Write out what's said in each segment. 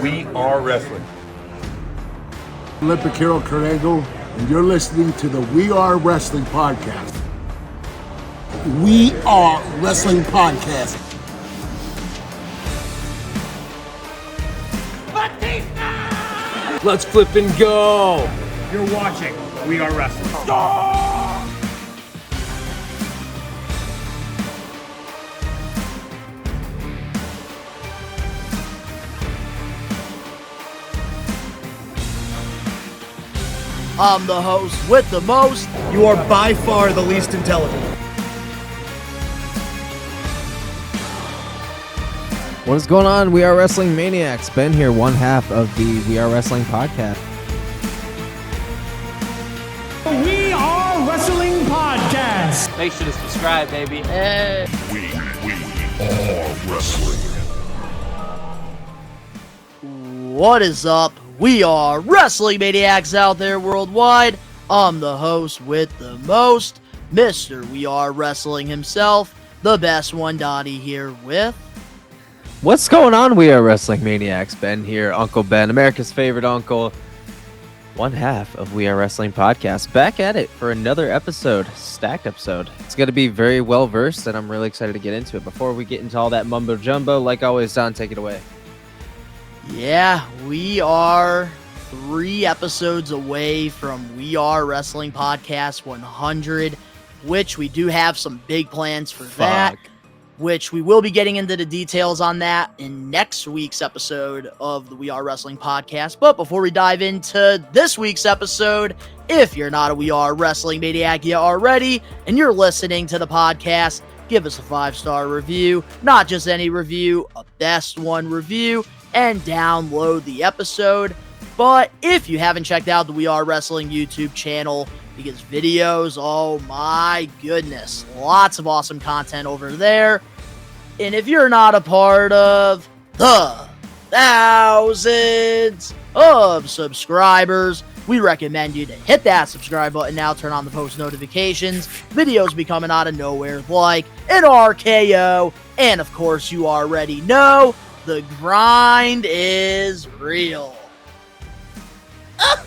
We are wrestling. Olympic hero Kurt Angle, and you're listening to the We Are Wrestling Podcast. We Are Wrestling Podcast. Let's flip and go. You're watching We Are Wrestling. I'm the host with the most. You are by far the least intelligent. What is going on? We are Wrestling Maniacs. Ben here, one half of the We Are Wrestling podcast. We Are Wrestling Podcast. Make sure to subscribe, baby. We are wrestling. What is up? We are Wrestling Maniacs out there worldwide. I'm the host with the most, Mr. We Are Wrestling himself, the best one, Donnie here with... What's going on? We are Wrestling Maniacs. Ben here, Uncle Ben, America's favorite uncle. One half of We Are Wrestling podcast. Back at it for another episode, stacked episode. It's going to be very well versed, and I'm really excited to get into it. Before we get into all that mumbo jumbo, like always, Don, take it away. Yeah, we are 3 episodes away from We Are Wrestling Podcast 100, which we do have some big plans for that, which we will be getting into the details on that in next week's episode of the We Are Wrestling Podcast. But before we dive into this week's episode, if you're not a We Are Wrestling Maniac yet already, and you're listening to the podcast, give us a 5-star review, not just any review, a best one review, and download the episode. But if you haven't checked out the We Are Wrestling YouTube channel, because videos, oh my goodness, lots of awesome content over there. And if you're not a part of the thousands of subscribers, we recommend you to hit that subscribe button now, turn on the post notifications. Videos be coming out of nowhere like an RKO. And of course, you already know, the grind is real. I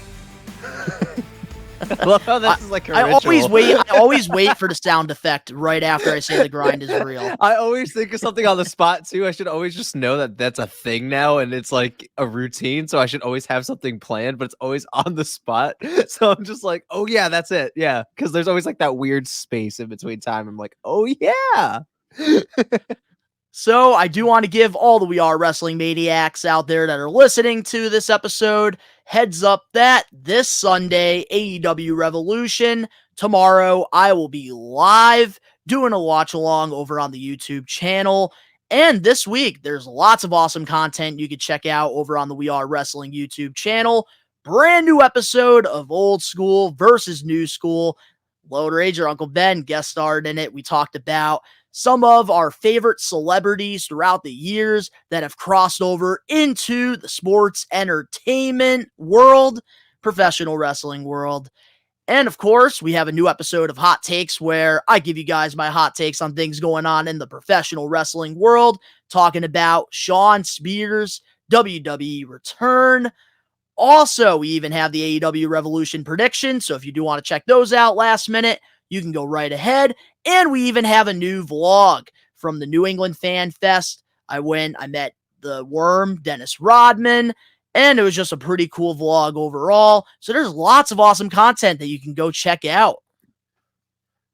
love how this is like a ritual. I always wait for the sound effect right after I say the grind is real. I always think of something on the spot too. I should always just know that that's a thing now, and it's like a routine. So I should always have something planned, but it's always on the spot. So I'm just like, oh yeah, that's it. Yeah, because there's always like that weird space in between time. I'm like, oh yeah. So I do want to give all the We Are Wrestling Maniacs out there that are listening to this episode heads up that this Sunday, AEW Revolution, tomorrow I will be live doing a watch along over on the YouTube channel. And this week, there's lots of awesome content you can check out over on the We Are Wrestling YouTube channel. Brand new episode of Old School versus New School. Lone Ranger Uncle Ben guest starred in it. We talked about some of our favorite celebrities throughout the years that have crossed over into the sports entertainment world, professional wrestling world. And of course, we have a new episode of Hot Takes where I give you guys my hot takes on things going on in the professional wrestling world, talking about Shawn Spears' WWE return. Also, we even have the AEW Revolution prediction, so if you do want to check those out last minute, you can go right ahead. And we even have a new vlog from the New England Fan Fest. I met the Worm, Dennis Rodman, and it was just a pretty cool vlog overall. So there's lots of awesome content that you can go check out.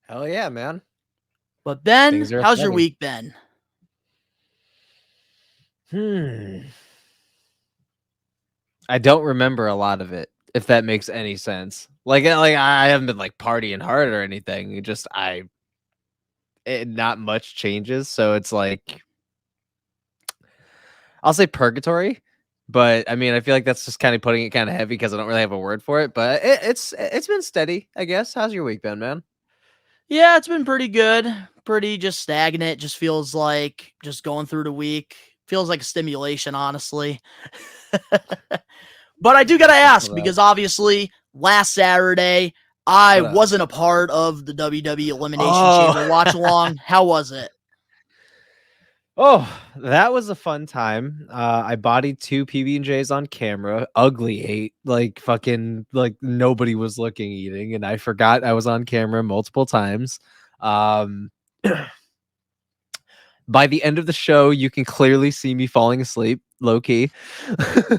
Hell yeah, man. But Ben, how's your week been? I don't remember a lot of it, if that makes any sense. Like I haven't been like partying hard or anything. Not much changes, so it's like I'll say purgatory, but I mean I feel like that's just kind of putting it kind of heavy because I don't really have a word for it. But it's been steady, I guess. How's your week been, man? Yeah, it's been pretty good. Pretty just stagnant. Just feels like just going through the week. Feels like a stimulation, honestly. But I do gotta ask because obviously last Saturday I wasn't a part of the WWE Elimination Chamber watch along. How was it? Oh, that was a fun time. I bodied 2 PB&Js on camera, ugly ate, like fucking like nobody was looking eating, and I forgot I was on camera multiple times. Um, by the end of the show, you can clearly see me falling asleep, low key.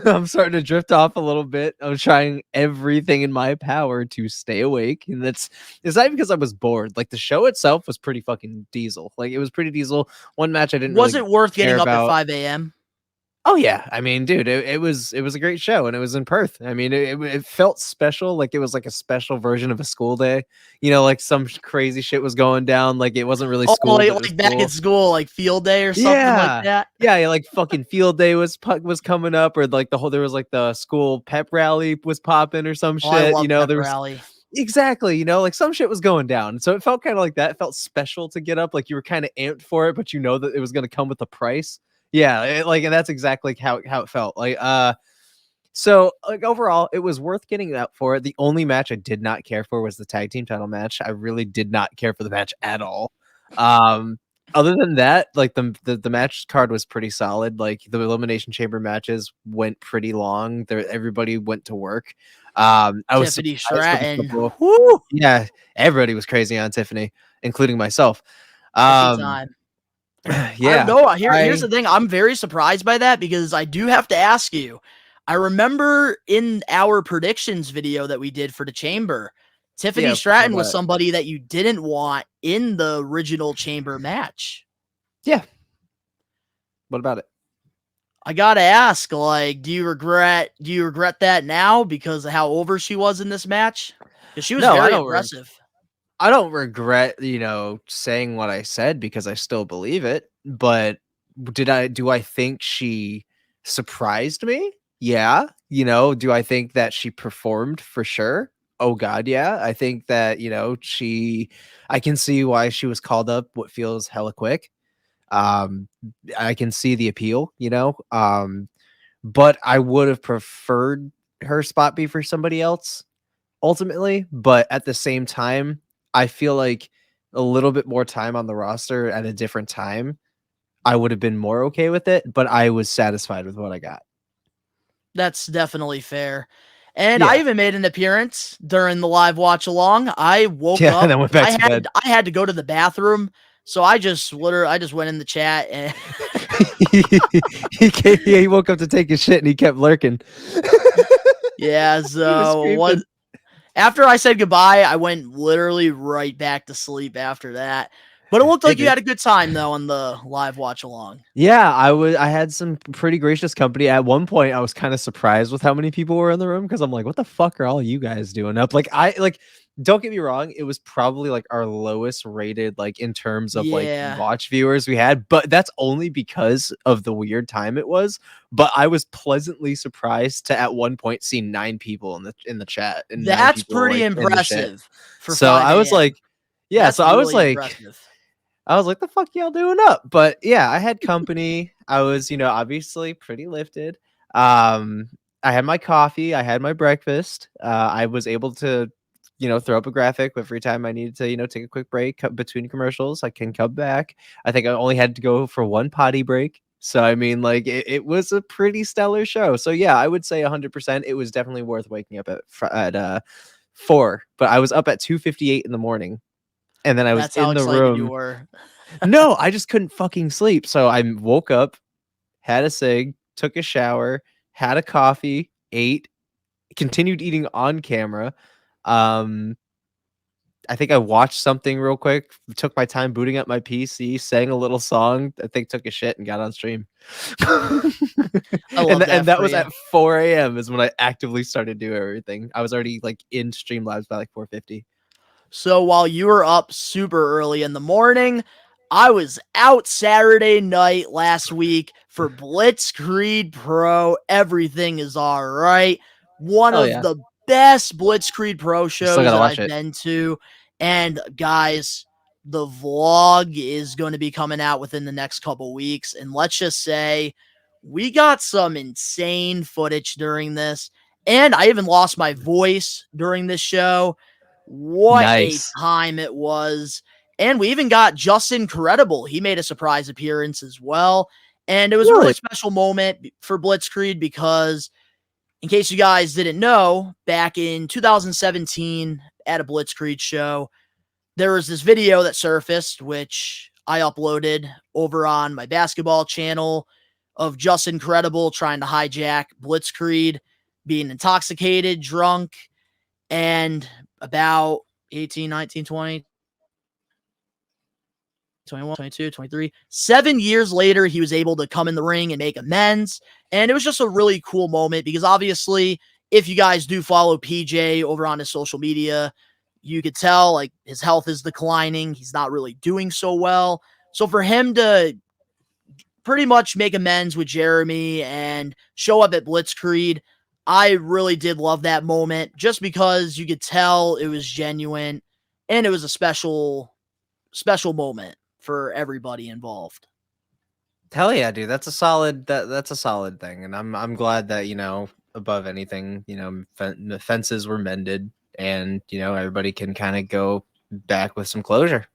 I'm starting to drift off a little bit. I'm trying everything in my power to stay awake, and it's not because I was bored. Like the show itself was pretty fucking diesel. Like it was pretty diesel. One match I didn't Was really it worth care getting up at about. 5 a.m.? Oh yeah, I mean, dude, it was a great show, and it was in Perth. I mean, it felt special, like it was like a special version of a school day. You know, like some crazy shit was going down. Like it wasn't really Oh, school, like, but it was like back cool. at school, like field day or something like Yeah. that. Yeah, like fucking field day was coming up, or like there was like the school pep rally was popping or some Oh, I shit. love You know, pep there was rally. exactly, you know, like some shit was going down. So it felt kind of like that. It felt special to get up, like you were kind of amped for it, but you know that it was gonna come with a price. Yeah, and that's exactly how it felt. So like overall, it was worth getting out for it. The only match I did not care for was the tag team title match. I really did not care for the match at all. Um, Other than that, like the match card was pretty solid. Like the elimination chamber matches went pretty long. There, everybody went to work. I was Tiffany surprised with a Stratton. couple. Whoo! Yeah, everybody was crazy on Tiffany, including myself. Tiffy Um, time. I don't yeah, know. Here's I the thing. I'm very surprised by that because I do have to ask you. I remember in our predictions video that we did for the chamber, Tiffany yeah. What Stratton was about it? somebody that you didn't want in the original chamber match. Yeah. What about it? I gotta ask, like, do you regret that now because of how over she was in this match? Because she was No, very impressive. I don't regret, saying what I said because I still believe it. But do I think she surprised me? Yeah. Do I think that she performed for sure? Oh God, yeah. I think that, I can see why she was called up what feels hella quick. Um, I can see the appeal. But I would have preferred her spot be for somebody else ultimately, but at the same time, I feel like a little bit more time on the roster at a different time, I would have been more okay with it, but I was satisfied with what I got. That's definitely fair. And I Yeah. even made an appearance during the live watch along. I woke Yeah, and up. then went back to bed. I had to go to the bathroom, so I just went in the chat and He woke up to take his shit and he kept lurking. yeah. He was So screaming. after I said goodbye, I went literally right back to sleep after that. But it looked Hey, like you dude. had a good time though on the live watch along. Yeah, I had some pretty gracious company. At one point, I was kind of surprised with how many people were in the room because I'm like, what the fuck are all you guys doing up? Don't get me wrong, it was probably like our lowest rated, like in terms of like Yeah, watch viewers we had, but that's only because of the weird time it was. But I was pleasantly surprised to at one point see 9 people in the chat and 9 that's people pretty like in the chat. impressive for So 5 I was a.m. like, yeah, That's so I was really like, impressive. the fuck y'all doing up? But yeah, I had company. I was, obviously pretty lifted. I had my coffee, I had my breakfast. I was able to, throw up a graphic every time I needed to, take a quick break between commercials. I can come back. I think I only had to go for one potty break. So I mean, like it was a pretty stellar show. So yeah, I would say 100%. It was definitely worth waking up at 4, but I was up at 2:58 in the morning, and then I was That's how in the excited you room. were. No, I just couldn't fucking sleep. So I woke up, had a cig, took a shower, had a coffee, ate, continued eating on camera. Um, I think I watched something real quick, took my time booting up my PC, sang a little song, I think took a shit and got on stream. I love that And that for was you. at 4 a.m. is when I actively started doing everything. I was already like in Streamlabs by like 4:50. So while you were up super early in the morning, I was out Saturday night last week for Blitzkrieg Pro. Everything is all right. One Oh of yeah. the best Blitzkrieg Pro I still shows gotta that watch I've it. been to. And guys, the vlog is going to be coming out within the next couple weeks. And let's just say we got some insane footage during this. And I even lost my voice during this show. What a Nice. time it was. And we even got Justin Credible. He made a surprise appearance as well. And it was a really special moment for Blitzkrieg because, in case you guys didn't know, back in 2017 at a Blitzkrieg show, there was this video that surfaced, which I uploaded over on my basketball channel, of Justin Credible trying to hijack Blitzkrieg, being intoxicated, drunk, and about 18, 19, 20, 21, 22, 23. 7 years later, he was able to come in the ring and make amends. And it was just a really cool moment because obviously, if you guys do follow PJ over on his social media, you could tell like his health is declining. He's not really doing so well. So for him to pretty much make amends with Jeremy and show up at Blitzkrieg, I really did love that moment just because you could tell it was genuine and it was a special moment for everybody involved. Hell yeah, dude. That's a solid that's a solid thing. And I'm glad that, above anything, the fences were mended and, everybody can kind of go back with some closure.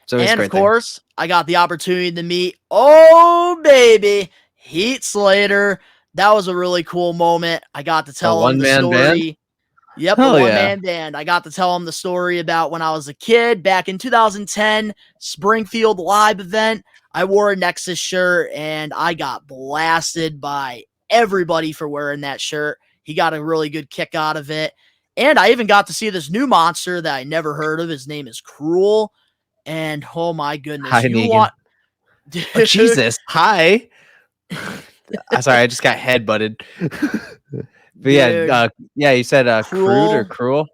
So and of course, I got the opportunity to meet, oh baby, Heath Slater. That was a really cool moment. I got to tell him the story. Band? Yep, the one-man band. I got to tell him the story about when I was a kid back in 2010 Springfield Live event. I wore a Nexus shirt and I got blasted by everybody for wearing that shirt. He got a really good kick out of it. And I even got to see this new monster that I never heard of. His name is Cruel. And oh my goodness. Hi, Negan. Oh, Jesus. Hi. Sorry, I just got headbutted. But yeah, you said crude or cruel?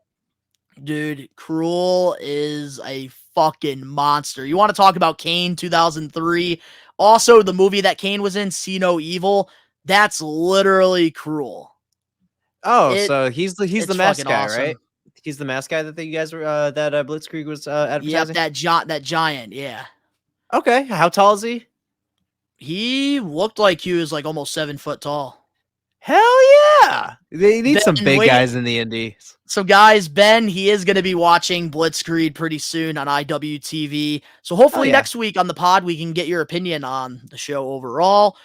Dude, Cruel is a fucking monster. You want to talk about Kane 2003? Also, the movie that Kane was in, See No Evil, that's literally Cruel. Oh, so he's the mask guy, awesome. Right? He's the mask guy that you guys were that Blitzkrieg was advertising? Yep, that giant, yeah. Okay, how tall is he? He looked like he was like almost 7 foot tall. Hell yeah! They need some big guys in the indies. So guys, Ben, he is going to be watching Blitzkrieg pretty soon on IWTV. So hopefully next week on the pod, we can get your opinion on the show overall.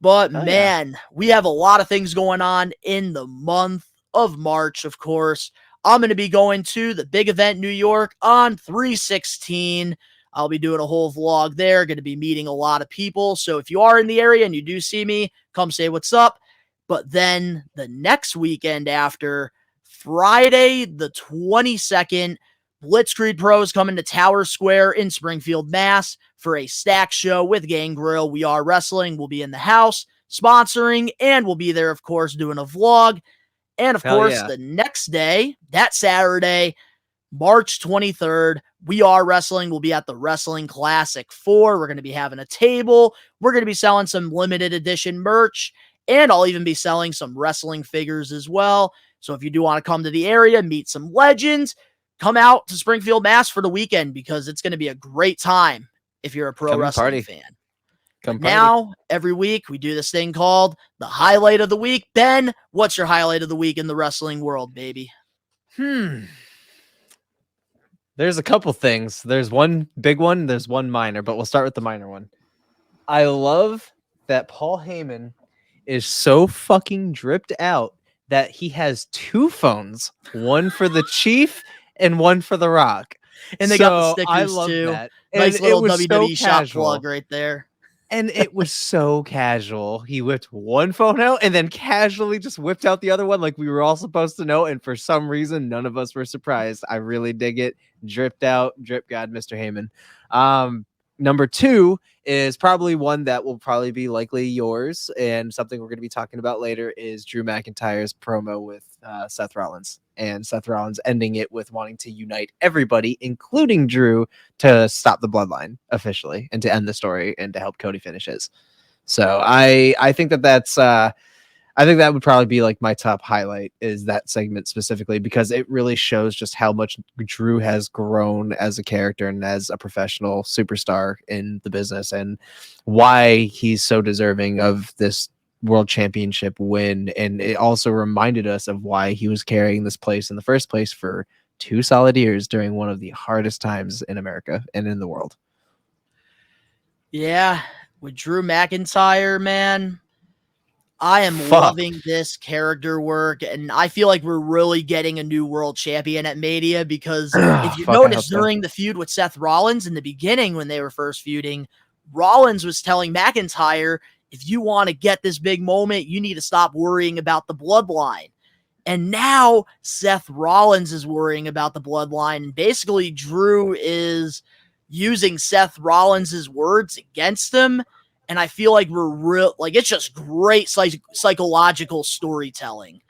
But man, we have a lot of things going on in the month of March, of course. I'm going to be going to the big event New York on 3/16. I'll be doing a whole vlog there, going to be meeting a lot of people. So if you are in the area and you do see me, come say what's up. But then the next weekend after, Friday the 22nd, Blitzkrieg Pros coming to Tower Square in Springfield, Mass. for a stack show with Gangrel. We Are Wrestling. We'll be in the house sponsoring, and we'll be there, of course, doing a vlog. And, of course, the next day, that Saturday, March 23rd, We Are Wrestling will be at the Wrestling Classic 4. We're going to be having a table. We're going to be selling some limited edition merch, and I'll even be selling some wrestling figures as well. So if you do want to come to the area, meet some legends, come out to Springfield, Mass. for the weekend because it's going to be a great time if you're a pro wrestling fan. Now, every week, we do this thing called the Highlight of the Week. Ben, what's your highlight of the week in the wrestling world, baby? There's a couple things. There's one big one. There's one minor, but we'll start with the minor one. I love that Paul Heyman is so fucking dripped out that he has two phones, one for the Chief and one for The Rock. And they got the stickers I love too. That. Nice little WWE shop plug right there. And it was so casual. He whipped one phone out and then casually just whipped out the other one like we were all supposed to know. And for some reason, none of us were surprised. I really dig it. Dripped out. Drip God, Mr. Heyman. Number two is probably one that will probably be likely yours. And something we're going to be talking about later is Drew McIntyre's promo with Seth Rollins. And Seth Rollins ending it with wanting to unite everybody, including Drew, to stop the bloodline officially and to end the story and to help Cody finish his. So I think that's I think that would probably be like my top highlight is that segment specifically because it really shows just how much Drew has grown as a character and as a professional superstar in the business and why he's so deserving of this world championship win. And it also reminded us of why he was carrying this place in the first place for 2 solid years during one of the hardest times in America and in the world. Yeah, with Drew McIntyre, man, I am Fuck. loving this character work, and I feel like we're really getting a new world champion at Mania because if you Fuck, I hope notice so. during the feud with Seth Rollins in the beginning when they were first feuding, Rollins was telling McIntyre, if you want to get this big moment, you need to stop worrying about the bloodline. And now Seth Rollins is worrying about the bloodline, and basically Drew is using Seth Rollins' words against him. And I feel like it's just great psychological storytelling.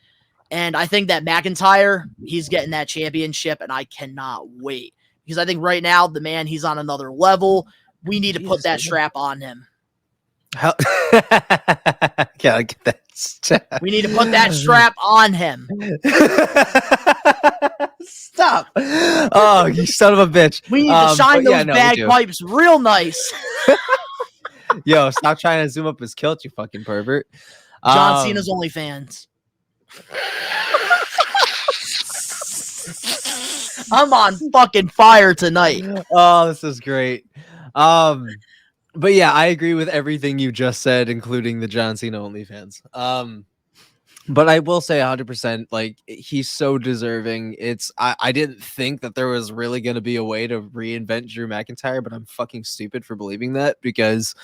And I think that McIntyre, he's getting that championship, and I cannot wait. Because I think right now, the man, he's on another level. We need to put that strap on him. How can I get that strap? We need to put that strap on him. Stop. Oh, you son of a bitch. We need to shine those we do. bagpipes real nice. Yo, stop trying to zoom up his kilt, you fucking pervert. John Cena's OnlyFans. I'm on fucking fire tonight. Oh, this is great. But yeah, I agree with everything you just said, including the John Cena OnlyFans. But I will say 100%, like, he's so deserving. I didn't think that there was really going to be a way to reinvent Drew McIntyre, but I'm fucking stupid for believing that because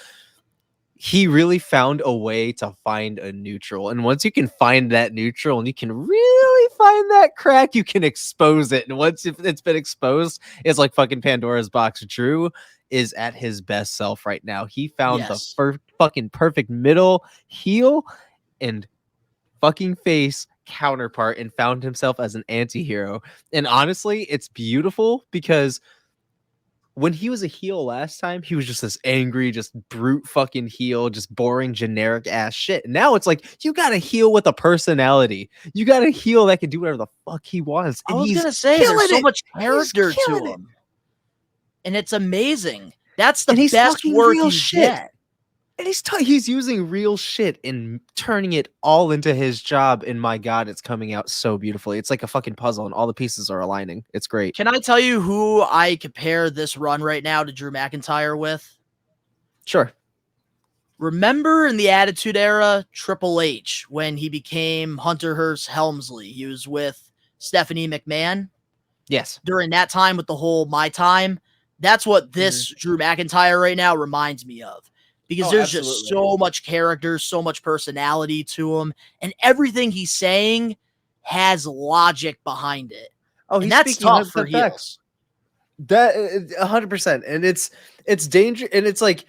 he really found a way to find a neutral. And once you can find that neutral and you can really find that crack, you can expose it. And once it's been exposed, it's like fucking Pandora's box. Drew is at his best self right now. He found the fucking perfect middle heel and fucking face counterpart and found himself as an anti-hero. And honestly, it's beautiful because when he was a heel last time, he was just this angry, just brute fucking heel, just boring, generic ass shit. Now it's like, you got a heel with a personality. You got a heel that can do whatever the fuck he wants. And I was he's going to say, there's so much character to killing him. And it's amazing. That's the And he's best fucking work real you shit. get. And he's using real shit and turning it all into his job. And my God, it's coming out so beautifully. It's like a fucking puzzle and all the pieces are aligning. It's great. Can I tell you who I compare this run right now to Drew McIntyre with? Sure. Remember in the Attitude Era, Triple H, when he became Hunter Hearst Helmsley, he was with Stephanie McMahon. Yes. During that time with the whole My Time, that's what this Drew McIntyre right now reminds me of. Because there's just so much character, so much personality to him, and everything he's saying has logic behind it. Oh, and that's tough for heels. That 100%, and it's dangerous, and it's like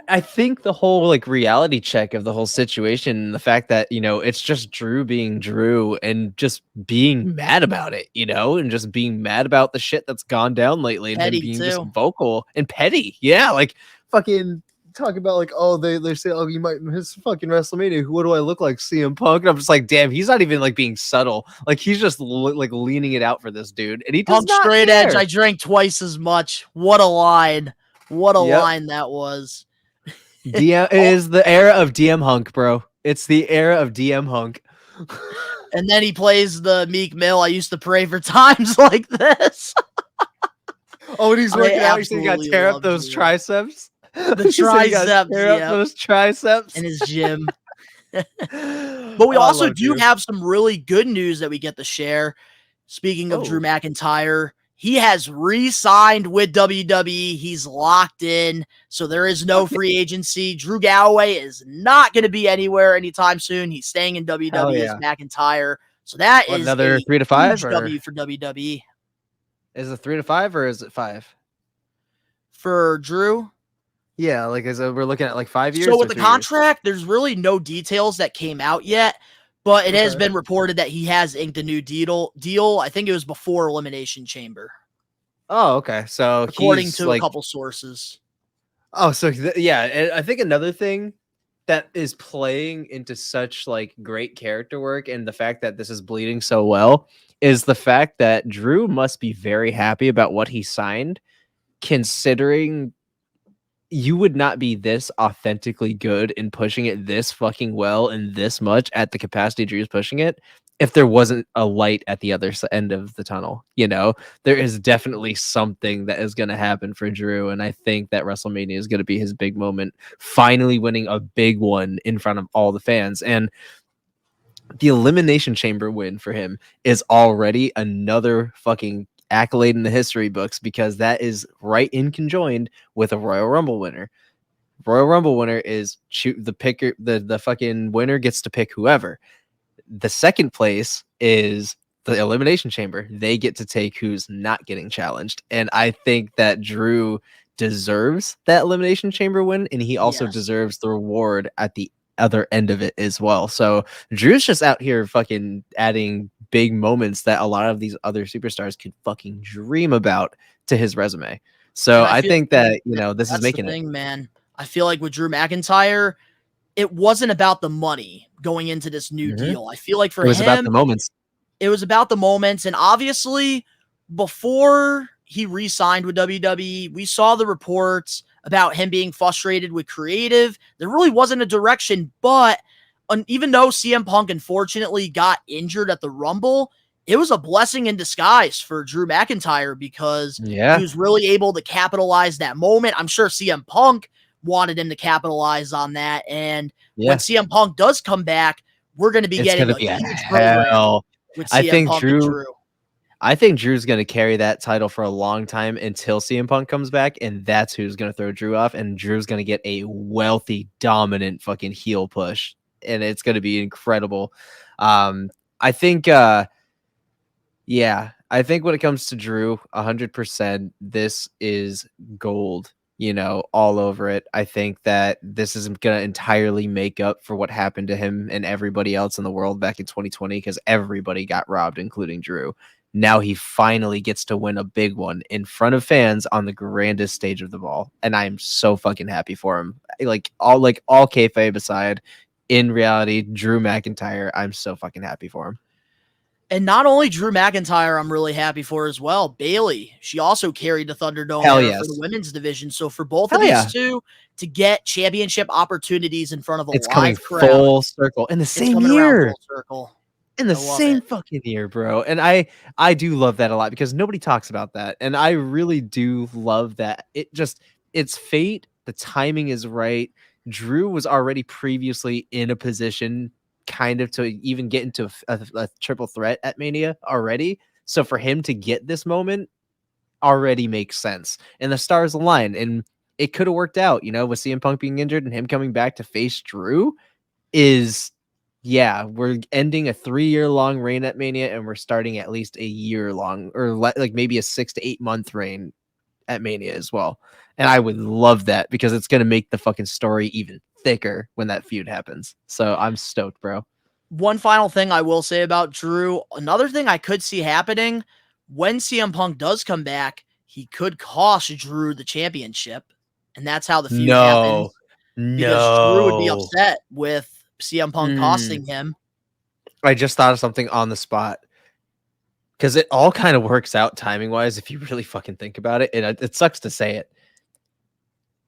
I think the whole like reality check of the whole situation, and the fact that it's just Drew being Drew and just being mad about it, and just being mad about the shit that's gone down lately, and petty him being too. just vocal and petty, like fucking talk about like, oh, they say, oh, you might his fucking WrestleMania, what do I look like, CM Punk? And I'm just like, damn, he's not even like being subtle, like he's just like leaning it out for this dude, and he does Punk not straight care. edge. I drank twice as much. What a line! What a line that was. DM is the era of DM Hunk, bro. It's the era of DM Hunk. And then he plays the Meek Mill. I used to pray for times like this. Oh, and he's working out. He's got to tear up those triceps. The triceps, tear up those triceps in his gym. But we also do have some really good news that we get to share. Speaking of Drew McIntyre, he has re-signed with WWE. He's locked in, so there is no free agency. Drew Galloway is not going to be anywhere anytime soon. He's staying in WWE as McIntyre. So that is another 3 to 5 W for WWE. Is it 3 to 5 or is it 5 for Drew? Yeah, like we're looking at like 5 years. So with the contract, there's really no details that came out yet. But it has been reported that he has inked a new deal. I think it was before Elimination Chamber. Oh, okay. So according to a couple sources. Oh, so yeah. I think another thing that is playing into such like great character work and the fact that this is bleeding so well is the fact that Drew must be very happy about what he signed, considering you would not be this authentically good in pushing it this fucking well and this much at the capacity Drew's pushing it if there wasn't a light at the other end of the tunnel. There is definitely something that is going to happen for Drew, and I think that WrestleMania is going to be his big moment, finally winning a big one in front of all the fans. And the Elimination Chamber win for him is already another fucking accolade in the history books, because that is right in conjoined with a Royal Rumble winner. Royal Rumble winner is the picker, the fucking winner gets to pick whoever. The second place is the Elimination Chamber. They get to take who's not getting challenged. And I think that Drew deserves that Elimination Chamber win, and he also Yes. deserves the reward at the other end of it as well. So Drew's just out here fucking adding big moments that a lot of these other superstars could fucking dream about to his resume. So And I feel think that, this is that's making the it. thing, man. I feel like with Drew McIntyre, it wasn't about the money going into this new deal. I feel like for It was about the him, moments. it was about the moments. And obviously, before he re-signed with WWE, we saw the reports about him being frustrated with creative. There really wasn't a direction, but even though CM Punk unfortunately got injured at the Rumble, it was a blessing in disguise for Drew McIntyre, because he Yeah. was really able to capitalize that moment. I'm sure CM Punk wanted him to capitalize on that. And when Yeah. CM Punk does come back, we're going to be It's getting gonna a be a huge program hell. with I CM think Punk and Drew Drew. I think Drew's going to carry that title for a long time until CM Punk comes back, and that's who's going to throw Drew off, and Drew's going to get a wealthy, dominant fucking heel push, and it's going to be incredible. I think, I think when it comes to Drew, 100%, this is gold, all over it. I think that this is going to entirely make up for what happened to him and everybody else in the world back in 2020, because everybody got robbed, including Drew. Now he finally gets to win a big one in front of fans on the grandest stage of them all, and I am so fucking happy for him. All kayfabe aside, in reality, Drew McIntyre, I'm so fucking happy for him. And not only Drew McIntyre, I'm really happy for as well. Bayley, she also carried the Thunderdome Hell there yes. for the women's division. So for both Hell of these yeah. two to get championship opportunities in front of a It's live coming crowd, full circle in the it's same coming around year. full circle. In the I love same it. fucking year, bro. And I do love that a lot, because nobody talks about that. And I really do love that. It's fate. The timing is right. Drew was already previously in a position kind of to even get into a triple threat at Mania already. So for him to get this moment already makes sense. And the stars align. And it could have worked out, with CM Punk being injured and him coming back to face Drew we're ending a 3-year-long reign at Mania, and we're starting at least a year-long, or like maybe a 6 to 8 month reign at Mania as well. And I would love that, because it's going to make the fucking story even thicker when that feud happens. So I'm stoked, bro. One final thing I will say about Drew, another thing I could see happening when CM Punk does come back, he could cost Drew the championship. And that's how the feud happens. Because Drew would be No. upset with CM Punk costing him. I just thought of something on the spot, because it all kind of works out timing wise if you really fucking think about it. And it sucks to say it.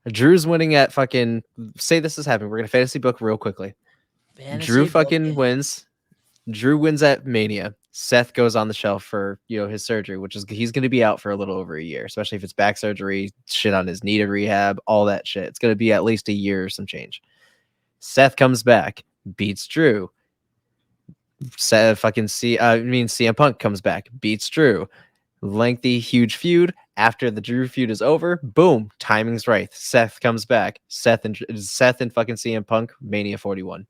Drew's winning at fucking, say this is happening. We're gonna fantasy book real quickly. Drew fucking wins. Drew wins at Mania. Seth goes on the shelf for his surgery, which is he's going to be out for a little over a year, especially if it's back surgery, shit on his knee to rehab, all that shit. It's going to be at least a year or some change. Seth comes back, beats Drew. CM Punk comes back, beats Drew. Lengthy, huge feud. After the Drew feud is over, boom, timing's right. Seth comes back. Seth and fucking CM Punk, Mania 41.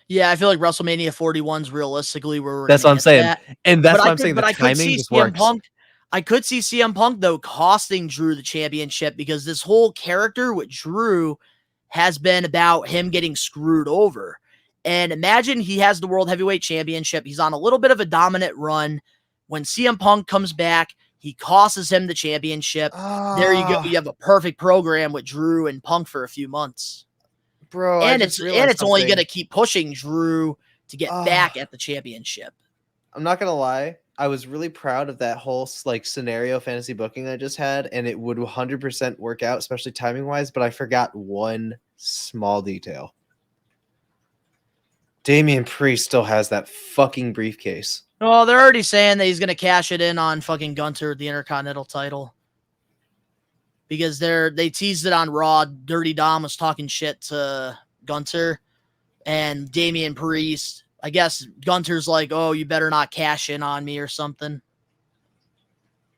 Yeah, I feel like WrestleMania 41's realistically where we're That's gonna what I'm get saying. that. And that's But what I I'm could- saying. The but I could timing see just CM works. Punk. I could see CM Punk though costing Drew the championship, because this whole character with Drew has been about him getting screwed over. And imagine he has the World Heavyweight Championship. He's on a little bit of a dominant run. When CM Punk comes back, he costs him the championship. There you go. You have a perfect program with Drew and Punk for a few months. Bro, And it's only going to keep pushing Drew to get back at the championship. I'm not gonna lie. I was really proud of that whole scenario fantasy booking I just had, and it would 100% work out, especially timing wise. But I forgot one small detail. Damian Priest still has that fucking briefcase. Well, they're already saying that he's going to cash it in on fucking Gunter, the Intercontinental title. Because they teased it on Raw. Dirty Dom was talking shit to Gunter and Damian Priest. I guess Gunter's like, oh, you better not cash in on me or something.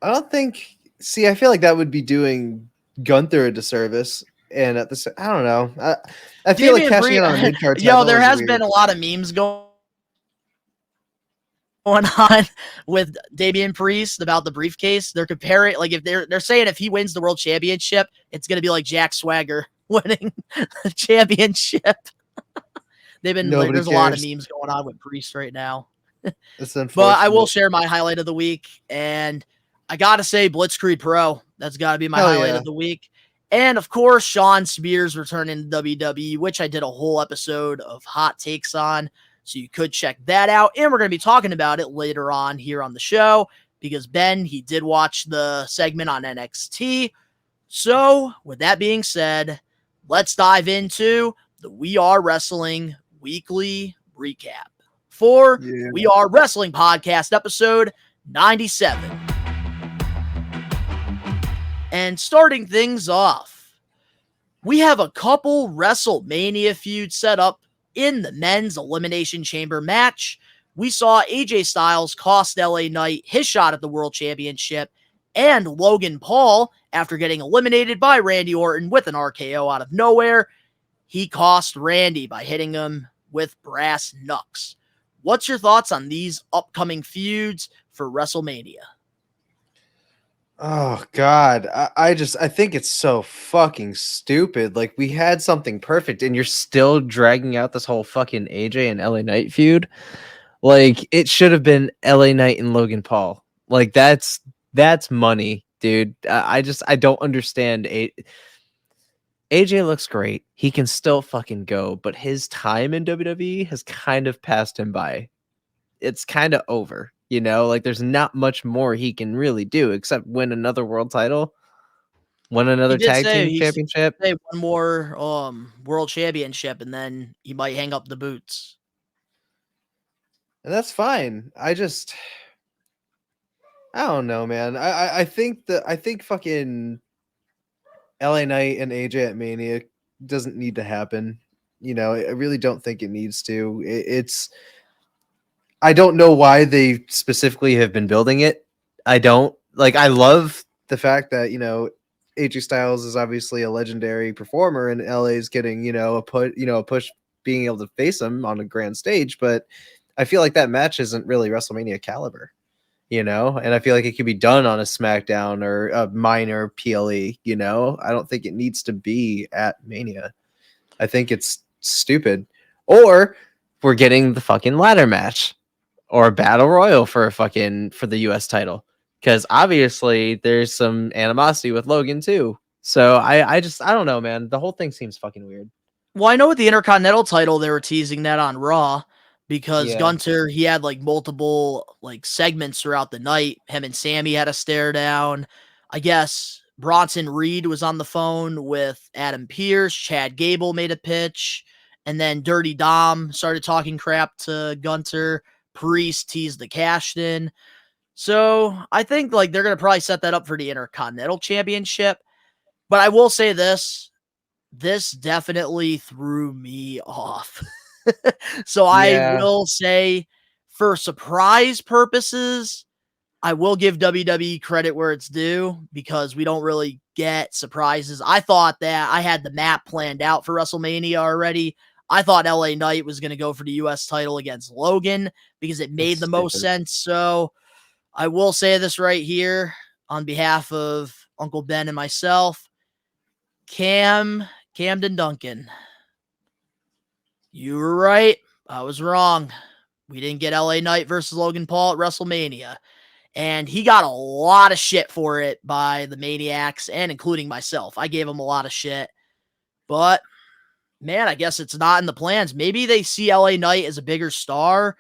I don't think. See, I feel like that would be doing Gunther a disservice. And at the I don't know. I feel like cashing in on a mid card title. Yo, there has been a lot of memes going on with Damian Priest about the briefcase. They're comparing, like, if they're saying if he wins the world championship, it's gonna be like Jack Swagger winning the championship. There's a lot of memes going on with Priest right now. But I will share my highlight of the week, and I gotta say Blitzkrieg Pro. That's gotta be my highlight of the week. And of course, Shawn Spears returning to WWE, which I did a whole episode of hot takes on. So you could check that out. And we're going to be talking about it later on here on the show because Ben, he did watch the segment on NXT. So with that being said, let's dive into the We Are Wrestling weekly recap for We Are Wrestling podcast episode 97. And starting things off, we have a couple WrestleMania feuds set up in the men's Elimination Chamber match. We saw AJ Styles cost LA Knight his shot at the World Championship, and Logan Paul, after getting eliminated by Randy Orton with an RKO out of nowhere, he cost Randy by hitting him with brass knucks. What's your thoughts on these upcoming feuds for WrestleMania? Oh God, I think it's so fucking stupid. Like, we had something perfect, and you're still dragging out this whole fucking AJ and LA Knight feud. Like, it should have been LA Knight and Logan Paul. Like, that's money, dude. I don't understand. AJ looks great. He can still fucking go, but his time in WWE has kind of passed him by. It's kind of over. You know, like, there's not much more he can really do except win another world title, win another tag team championship. One more world championship, and then he might hang up the boots. And that's fine. I don't know, man. I think fucking LA Knight and AJ at Mania doesn't need to happen. You know, I really don't think it needs to. I don't know why they specifically have been building it. I love the fact that, you know, AJ Styles is obviously a legendary performer and LA is getting, a push being able to face him on a grand stage. But I feel like that match isn't really WrestleMania caliber, and I feel like it could be done on a SmackDown or a minor PLE, I don't think it needs to be at Mania. I think it's stupid. Or we're getting the fucking ladder match. Or a battle royal for the US title. Because obviously there's some animosity with Logan too. So I don't know, man. The whole thing seems fucking weird. Well, I know with the Intercontinental title, they were teasing that on Raw because Gunter, he had like multiple like segments throughout the night. Him and Sammy had a stare down. I guess Bronson Reed was on the phone with Adam Pearce. Chad Gable made a pitch. And then Dirty Dom started talking crap to Gunter. Priest teased the cash in. So I think like they're going to probably set that up for the Intercontinental Championship. But I will say this definitely threw me off. So I will say for surprise purposes, I will give WWE credit where it's due because we don't really get surprises. I thought that I had the map planned out for WrestleMania already. I thought LA Knight was going to go for the US title against Logan because it made the most sense. So I will say this right here on behalf of Uncle Ben and myself. Camden Duncan, you were right. I was wrong. We didn't get LA Knight versus Logan Paul at WrestleMania. And he got a lot of shit for it by the Maniacs and including myself. I gave him a lot of shit. But man, I guess it's not in the plans. Maybe they see LA Knight as a bigger star,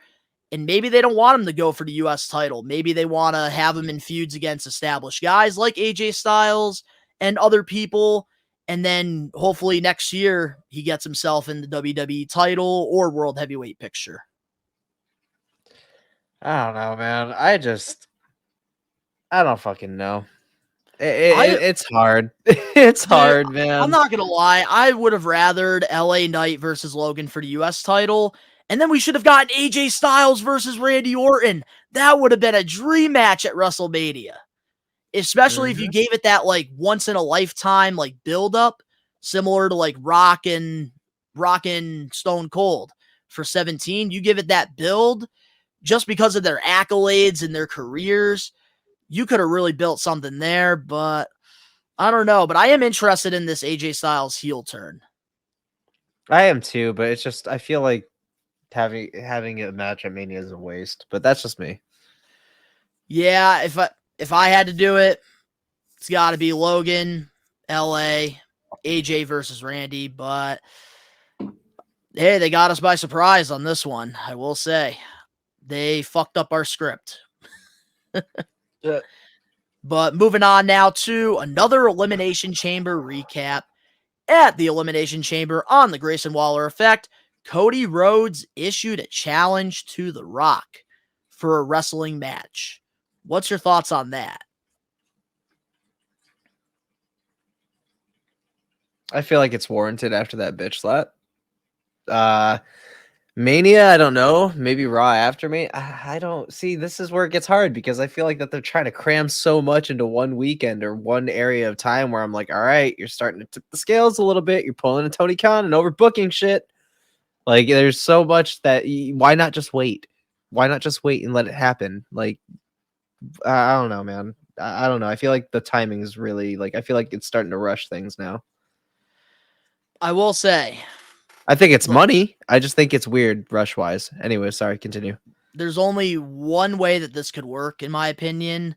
and maybe they don't want him to go for the US title. Maybe they want to have him in feuds against established guys like AJ Styles and other people. And then hopefully next year he gets himself in the WWE title or world heavyweight picture. I don't know, man. I don't fucking know. It's hard. It's hard, man. I'm not going to lie. I would have rathered LA Knight versus Logan for the US title. And then we should have gotten AJ Styles versus Randy Orton. That would have been a dream match at WrestleMania. Especially if you gave it that like once in a lifetime like build up, similar to like Rock and Stone Cold for 17. You give it that build just because of their accolades and their careers. You could have really built something there, but I don't know. But I am interested in this AJ Styles heel turn. I am too, but it's just I feel like having a match at Mania is a waste. But that's just me. Yeah, if I had to do it, it's got to be Logan, LA, AJ versus Randy. But hey, they got us by surprise on this one. I will say they fucked up our script. But moving on now to another Elimination Chamber recap. At the Elimination Chamber on the Grayson Waller Effect, Cody Rhodes issued a challenge to The Rock for a wrestling match. What's your thoughts on that? I feel like it's warranted after that bitch slap. Mania, I don't know. Maybe Raw after me. I don't see. This is where it gets hard because I feel like that they're trying to cram so much into one weekend or one area of time where I'm like, all right, you're starting to tip the scales a little bit. You're pulling a Tony Khan and overbooking shit. Like, there's so much that why not just wait? Why not just wait and let it happen? Like, I don't know, man. I don't know. I feel like the timing is really like I feel like it's starting to rush things now. I will say, I think it's money. I just think it's weird rush wise. Anyway, sorry, continue. there's only one way that this could work, in my opinion,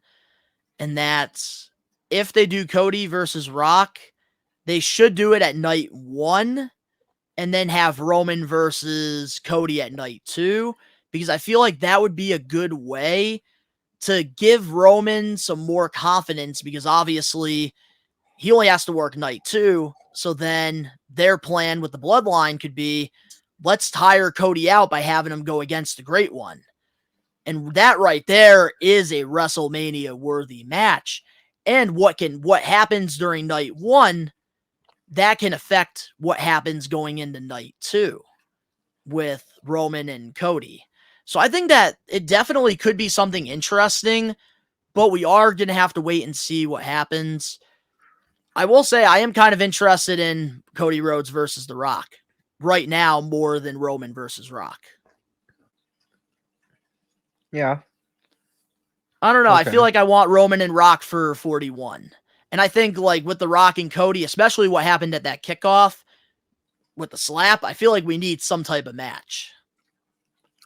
and that's if they do Cody versus Rock, they should do it at night 1 and then have Roman versus Cody at night 2, because I feel like that would be a good way to give Roman some more confidence, because obviously he only has to work night 2. So then their plan with the bloodline could be, let's tire Cody out by having him go against the Great One. And that right there is a WrestleMania worthy match. And what happens during night 1, that can affect what happens going into night 2 with Roman and Cody. So I think that it definitely could be something interesting, but we are going to have to wait and see what happens. I will say I am kind of interested in Cody Rhodes versus The Rock right now more than Roman versus Rock. Yeah. I don't know. Okay. I feel like I want Roman and Rock for 41. And I think like with The Rock and Cody, especially what happened at that kickoff with the slap, I feel like we need some type of match.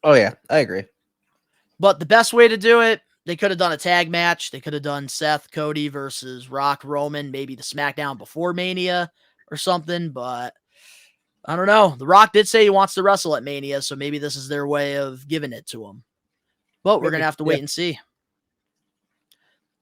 Oh yeah, I agree. But the best way to do it, they could have done a tag match. They could have done Seth, Cody versus Rock, Roman, maybe the SmackDown before Mania or something. But I don't know. The Rock did say he wants to wrestle at Mania, so maybe this is their way of giving it to him. But we're going to have to wait and see.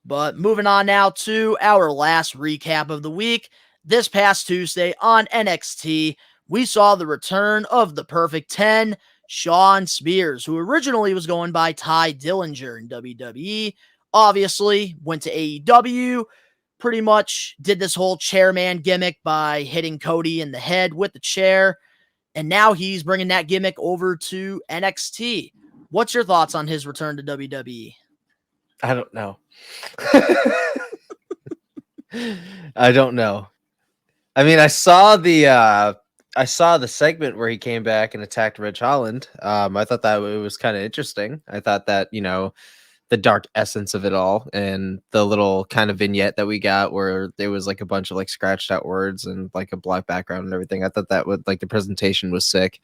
But moving on now to our last recap of the week. This past Tuesday on NXT, we saw the return of the Perfect 10, Shawn Spears, who originally was going by Ty Dillinger in WWE, obviously went to AEW, pretty much did this whole chairman gimmick by hitting Cody in the head with the chair, and now he's bringing that gimmick over to NXT. What's your thoughts on his return to WWE? I don't know. I don't know. I mean, I saw the segment where he came back and attacked Ridge Holland. I thought that it was kind of interesting. I thought that, the dark essence of it all and the little kind of vignette that we got where there was like a bunch of like scratched out words and like a black background and everything. I thought that would like the presentation was sick.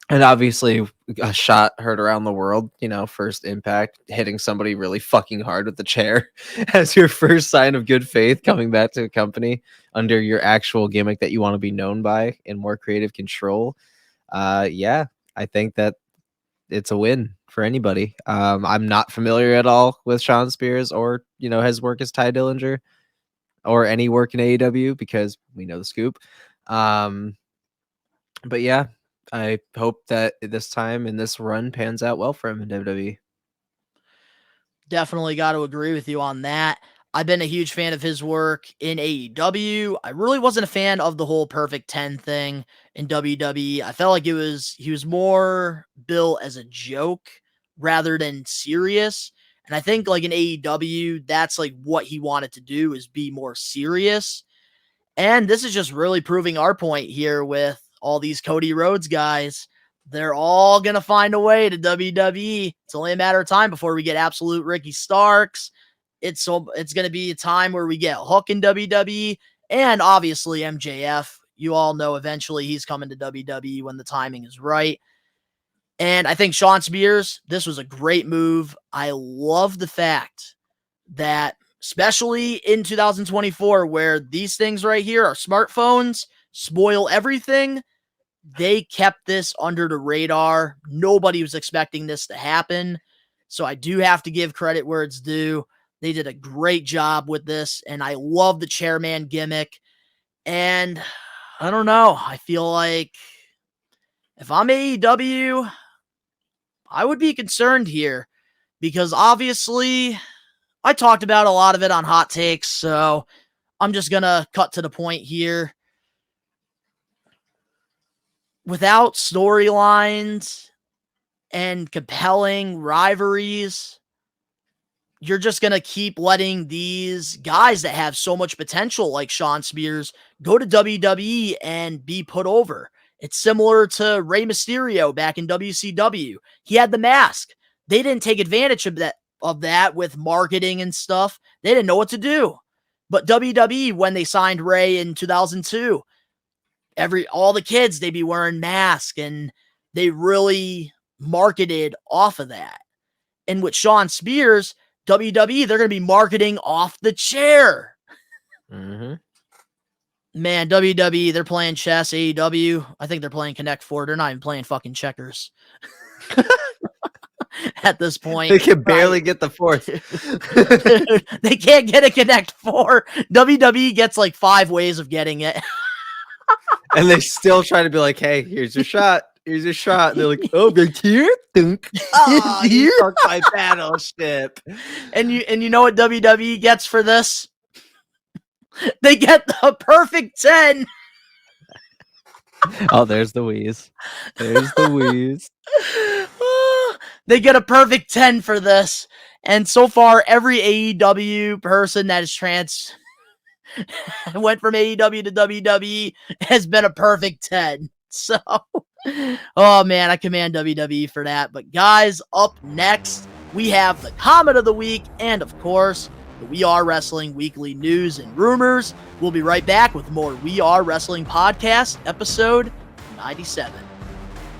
And obviously a shot heard around the world, first Impact, hitting somebody really fucking hard with the chair as your first sign of good faith coming back to a company under your actual gimmick that you want to be known by in more creative control. Yeah, I think that it's a win for anybody. I'm not familiar at all with Shawn Spears or, his work as Ty Dillinger. or any work in AEW because we know the scoop. But yeah, I hope that this time in this run pans out well for him in WWE. Definitely got to agree with you on that. I've been a huge fan of his work in AEW. I really wasn't a fan of the whole Perfect 10 thing in WWE. I felt like he was more built as a joke rather than serious. And I think like in AEW, that's like what he wanted to do, is be more serious. And this is just really proving our point here with all these Cody Rhodes guys. They're all going to find a way to WWE. It's only a matter of time before we get absolute Ricky Starks. It's going to be a time where we get Hook in WWE, and obviously MJF. You all know eventually he's coming to WWE when the timing is right. And I think Shawn Spears, this was a great move. I love the fact that, especially in 2024, where these things right here are smartphones, spoil everything, they kept this under the radar. Nobody was expecting this to happen. So I do have to give credit where it's due. They did a great job with this, and I love the chairman gimmick. And I don't know. I feel like if I'm AEW, I would be concerned here because obviously I talked about a lot of it on Hot Takes, so I'm just going to cut to the point here. Without storylines and compelling rivalries, you're just going to keep letting these guys that have so much potential, like Shawn Spears, go to WWE and be put over. It's similar to Rey Mysterio back in WCW. He had the mask. They didn't take advantage of that with marketing and stuff. They didn't know what to do. But WWE, when they signed Rey in 2002, all the kids, they'd be wearing masks, and they really marketed off of that. And with Shawn Spears, WWE, they're going to be marketing off the chair. Mm-hmm. Man, WWE, they're playing chess. AEW, I think they're playing Connect Four. They're not even playing fucking checkers. At this point, They can barely get the fourth. They can't get a Connect Four. WWE gets like 5 ways of getting it. And they still try to be like, hey, here's your shot. Here's your shot. And they're like, oh, right here? Dunk. Here? Fuck my battleship. And you know what WWE gets for this? They get the perfect 10. Oh, there's the wheeze. There's the wheeze. They get a perfect 10 for this. And so far, every AEW person that is went from AEW to WWE has been a perfect 10. So, oh man, I commend WWE for that. But guys, up next, we have the comment of the week and, of course, the We Are Wrestling weekly news and rumors. We'll be right back with more We Are Wrestling podcast, episode 97.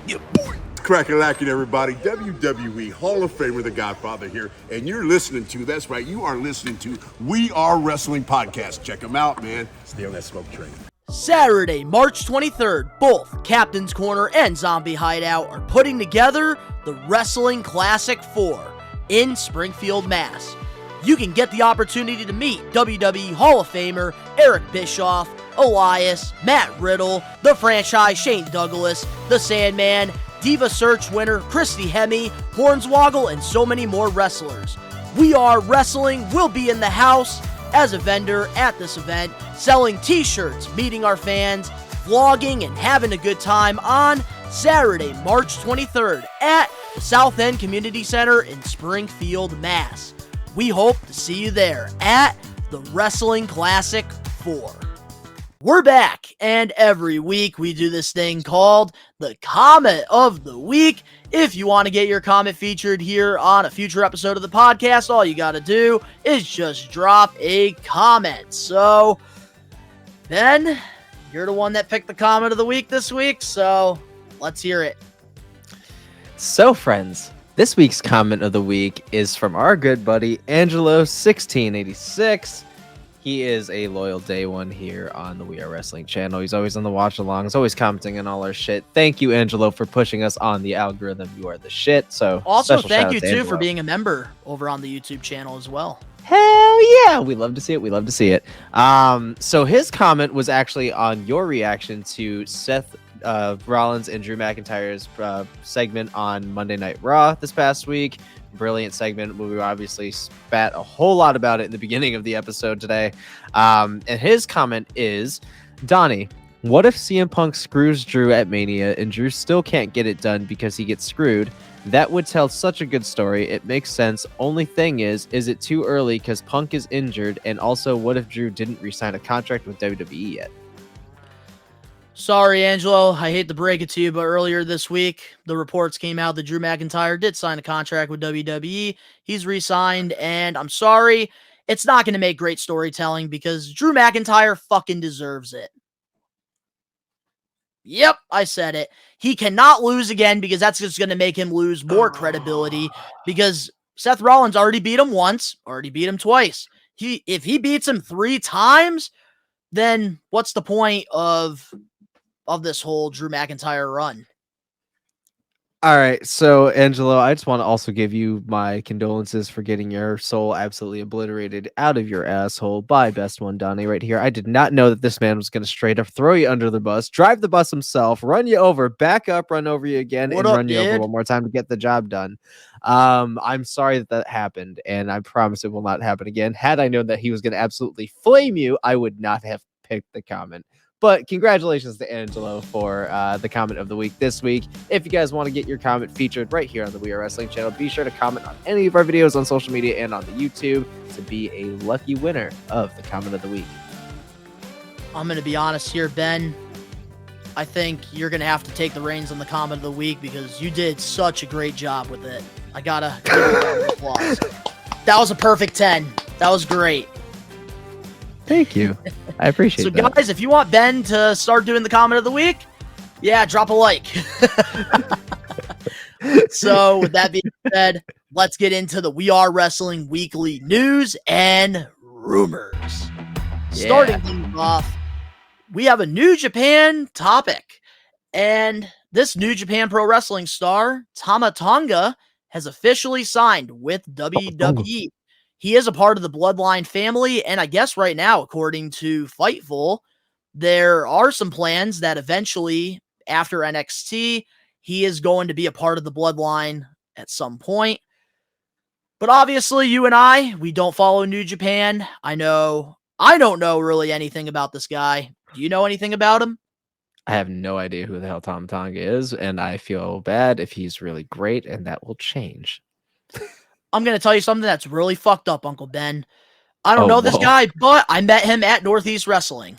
Yeah, boy. Crack-a-lackin', everybody. WWE Hall of Famer, The Godfather here, and you're listening to, that's right, you are listening to We Are Wrestling Podcast. Check them out, man. Stay on that smoke train. Saturday, March 23rd, both Captain's Corner and Zombie Hideout are putting together the Wrestling Classic 4 in Springfield, Mass. You can get the opportunity to meet WWE Hall of Famer Eric Bischoff, Elias, Matt Riddle, the franchise Shane Douglas, The Sandman, Diva Search winner Christy Hemme, Hornswoggle, and so many more wrestlers. We Are Wrestling will be in the house as a vendor at this event, selling t-shirts, meeting our fans, vlogging, and having a good time on Saturday, March 23rd at the South End Community Center in Springfield, Mass. We hope to see you there at the Wrestling Classic 4. We're back, and every week we do this thing called the Comment of the Week. If you want to get your comment featured here on a future episode of the podcast, all you got to do is just drop a comment. So, Ben, you're the one that picked the Comment of the Week this week, so let's hear it. So, friends, this week's Comment of the Week is from our good buddy, Angelo1686. He is a loyal day one here on the We Are Wrestling channel. He's always on the watch along. He's always commenting on all our shit. Thank you, Angelo, for pushing us on the algorithm. You are the shit. So also, special thank shout you out to too Angelo. for being a member over on the YouTube channel as well. Hell yeah, we love to see it. We love to see it. So his comment was actually on your reaction to Seth Rollins and Drew McIntyre's segment on Monday Night Raw this past week. Brilliant segment. We obviously spat a whole lot about it in the beginning of the episode today. And his comment is, Donnie, what if CM Punk screws Drew at Mania and Drew still can't get it done because he gets screwed? That would tell such a good story. It makes sense. Only thing is it too early because Punk is injured? And also, what if Drew didn't re-sign a contract with WWE yet? Sorry, Angelo. I hate to break it to you, but earlier this week, the reports came out that Drew McIntyre did sign a contract with WWE. He's re-signed, and I'm sorry. It's not going to make great storytelling because Drew McIntyre fucking deserves it. Yep, I said it. He cannot lose again because that's just going to make him lose more credibility because Seth Rollins already beat him once, already beat him twice. If he beats him 3 times, then what's the point of this whole Drew McIntyre run? All right, so Angelo, I just want to also give you my condolences for getting your soul absolutely obliterated out of your asshole by Best One Donnie right here. I did not know that this man was going to straight up throw you under the bus, drive the bus himself, run you over, back up, run over you again, and run you over one more time to get the job done. I'm sorry that happened, and I promise it will not happen again. Had I known that he was going to absolutely flame you, I would not have picked the comment. But congratulations to Angelo for the comment of the week this week. If you guys want to get your comment featured right here on the We Are Wrestling channel, be sure to comment on any of our videos on social media and on the YouTube to be a lucky winner of the comment of the week. I'm going to be honest here, Ben. I think you're going to have to take the reins on the comment of the week because you did such a great job with it. I got to give you a round of applause. That was a perfect 10. That was great. Thank you. I appreciate it. So, guys, if you want Ben to start doing the comment of the week, yeah, drop a like. So, with that being said, let's get into the We Are Wrestling Weekly news and rumors. Yeah. Starting things off, we have a New Japan topic. And this New Japan Pro Wrestling star, Tama Tonga, has officially signed with WWE. He is a part of the Bloodline family, and I guess right now, according to Fightful, there are some plans that eventually, after NXT, he is going to be a part of the Bloodline at some point. But obviously, you and I, we don't follow New Japan. I don't know really anything about this guy. Do you know anything about him? I have no idea who the hell Tama Tonga is, and I feel bad if he's really great, and that will change. I'm going to tell you something that's really fucked up, Uncle Ben. I don't know this guy, but I met him at Northeast Wrestling.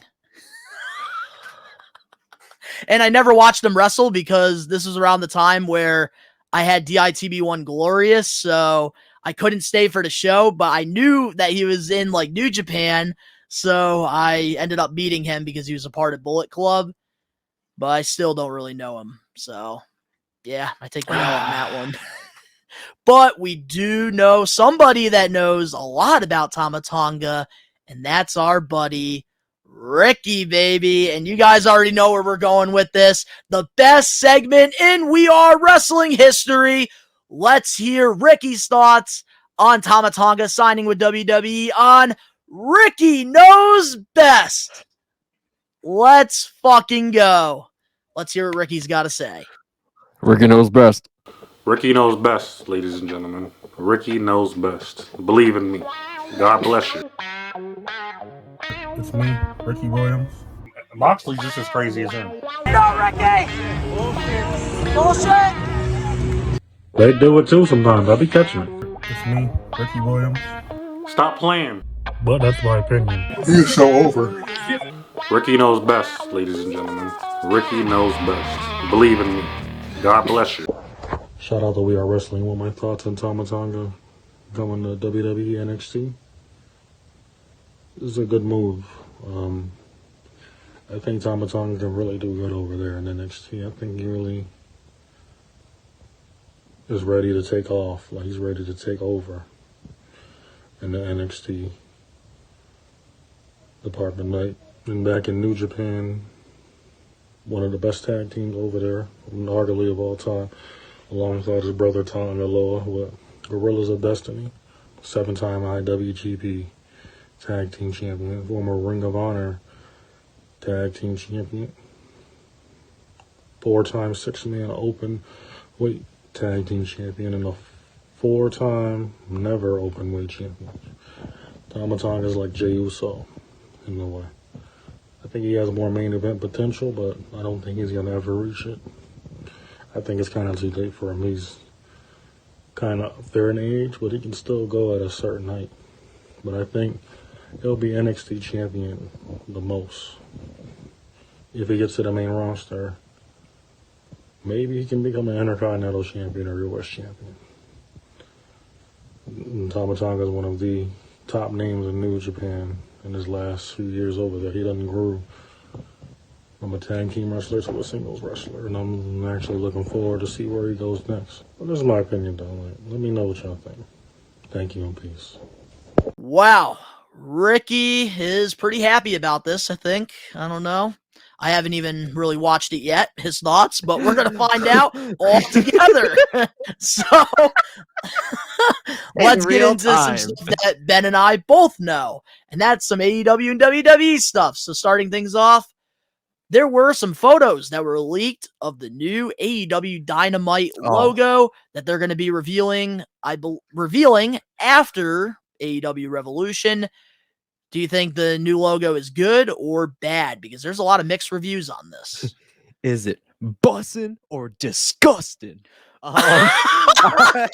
And I never watched him wrestle because this was around the time where I had DITB1 Glorious, so I couldn't stay for the show, but I knew that he was in like New Japan, so I ended up meeting him because he was a part of Bullet Club, but I still don't really know him. So, yeah, I take the L on that one. But we do know somebody that knows a lot about Tama Tonga, and that's our buddy Ricky, baby. And you guys already know where we're going with this. The best segment in We Are Wrestling history. Let's hear Ricky's thoughts on Tama Tonga signing with WWE on Ricky Knows Best. Let's fucking go. Let's hear what Ricky's got to say. Ricky knows best. Ricky knows best, ladies and gentlemen. Ricky knows best. Believe in me. God bless you. It's me, Ricky Williams. Moxley's just as crazy as him. No, Ricky! Bullshit! They do it too sometimes. I'll be catching it. It's me, Ricky Williams. Stop playing. But that's my opinion. You're so over. Ricky knows best, ladies and gentlemen. Ricky knows best. Believe in me. God bless you. Shout out to We Are Wrestling. What my thoughts on Tama Tonga coming to WWE NXT? This is a good move. I think Tama Tonga can really do good over there in NXT. I think he really is ready to take off. Like he's ready to take over in the NXT department. Like, and back in New Japan, one of the best tag teams over there, arguably of all time, alongside his brother Tonga Loa with Gorillas of Destiny. 7-time IWGP Tag Team Champion, former Ring of Honor Tag Team Champion, 4-time 6-man open weight Tag Team Champion, and a 4-time never open weight champion. Tama Tonga is like Jey Uso in a way. I think he has more main event potential, but I don't think he's going to ever reach it. I think it's kind of too late for him. He's kind of there in age, but he can still go at a certain height. But I think he'll be NXT champion the most. If he gets to the main roster, maybe he can become an Intercontinental champion or US champion. Tama Tonga is one of the top names in New Japan in his last few years over there. He doesn't grow from a tag team wrestler to a singles wrestler, and I'm actually looking forward to see where he goes next. But this is my opinion, though. Let me know what y'all think. Thank you and peace. Wow. Ricky is pretty happy about this, I think. I don't know. I haven't even really watched it yet, his thoughts, but we're going to find out all together. So let's get into some stuff that Ben and I both know, and that's some AEW and WWE stuff. So starting things off, there were some photos that were leaked of the new AEW Dynamite logo that they're going to be revealing after AEW Revolution. Do you think the new logo is good or bad? Because there's a lot of mixed reviews on this. Is it bussin' or disgusting? I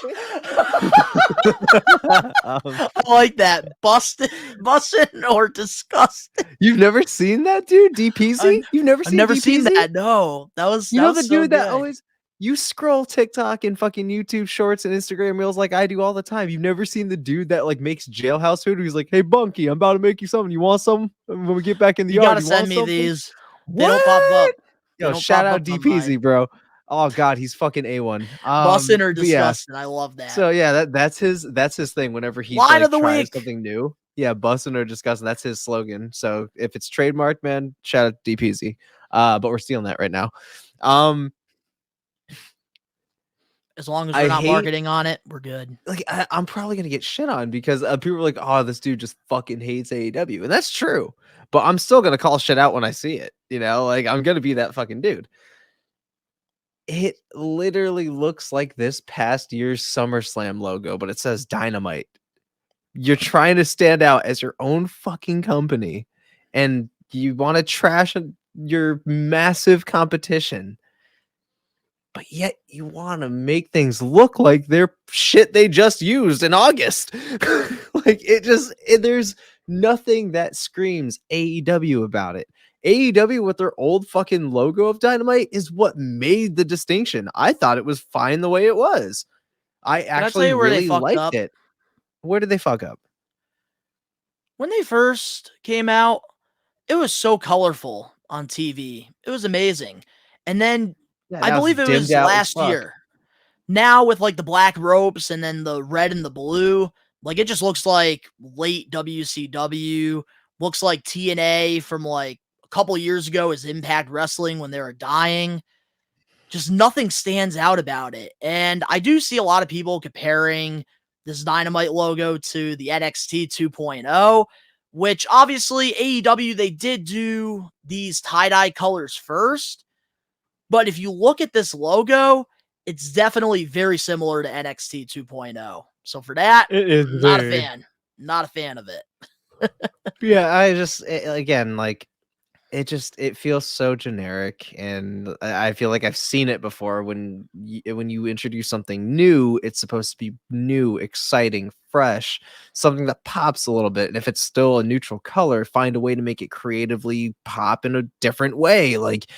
like that. Bussin' or disgusting. You've never seen that, dude? DPZ? You've never seen I've never DPZ? seen that. No, that was You know the so dude that good. always you scroll TikTok and fucking YouTube shorts and Instagram reels like I do all the time. You've never seen the dude that like makes jailhouse food. He's like, "Hey, Bunky, I'm about to make you something. You want some? When we get back in the You yard, gotta send me these. They What? don't pop up. They Yo, don't shout pop out up on DPZ, mine. bro. Oh God, he's fucking A1. Bussin' or but yeah. disgusting. I love that. So yeah, that's his thing. Whenever he Line like, of the tries week. something new, yeah, bussin' or disgusting. That's his slogan. So if it's trademarked, man, shout out to DPZ. But we're stealing that right now. As long as we're not marketing on it, we're good. Like I'm probably gonna get shit on because people are like, "Oh, this dude just fucking hates AEW," and that's true. But I'm still gonna call shit out when I see it. You know, like I'm gonna be that fucking dude. It literally looks like this past year's SummerSlam logo, but it says Dynamite. You're trying to stand out as your own fucking company, and you want to trash your massive competition. But yet you want to make things look like they're shit they just used in August. Like there's nothing that screams AEW about it. AEW with their old fucking logo of Dynamite is what made the distinction. I thought it was fine the way it was. I actually really liked it. Where did they fuck up? When they first came out, it was so colorful on TV. It was amazing. And then I believe it was last year. Now with like the black ropes and then the red and the blue, like it just looks like late WCW, looks like TNA from like a couple years ago as Impact Wrestling when they were dying. Just nothing stands out about it. And I do see a lot of people comparing this Dynamite logo to the NXT 2.0, which obviously AEW, they did do these tie-dye colors first. But if you look at this logo, it's definitely very similar to NXT 2.0. So for that, it is not a fan. Not a fan of it. Yeah, it feels so generic, and I feel like I've seen it before. When you introduce something new, it's supposed to be new, exciting, fresh, something that pops a little bit. And if it's still a neutral color, find a way to make it creatively pop in a different way. Like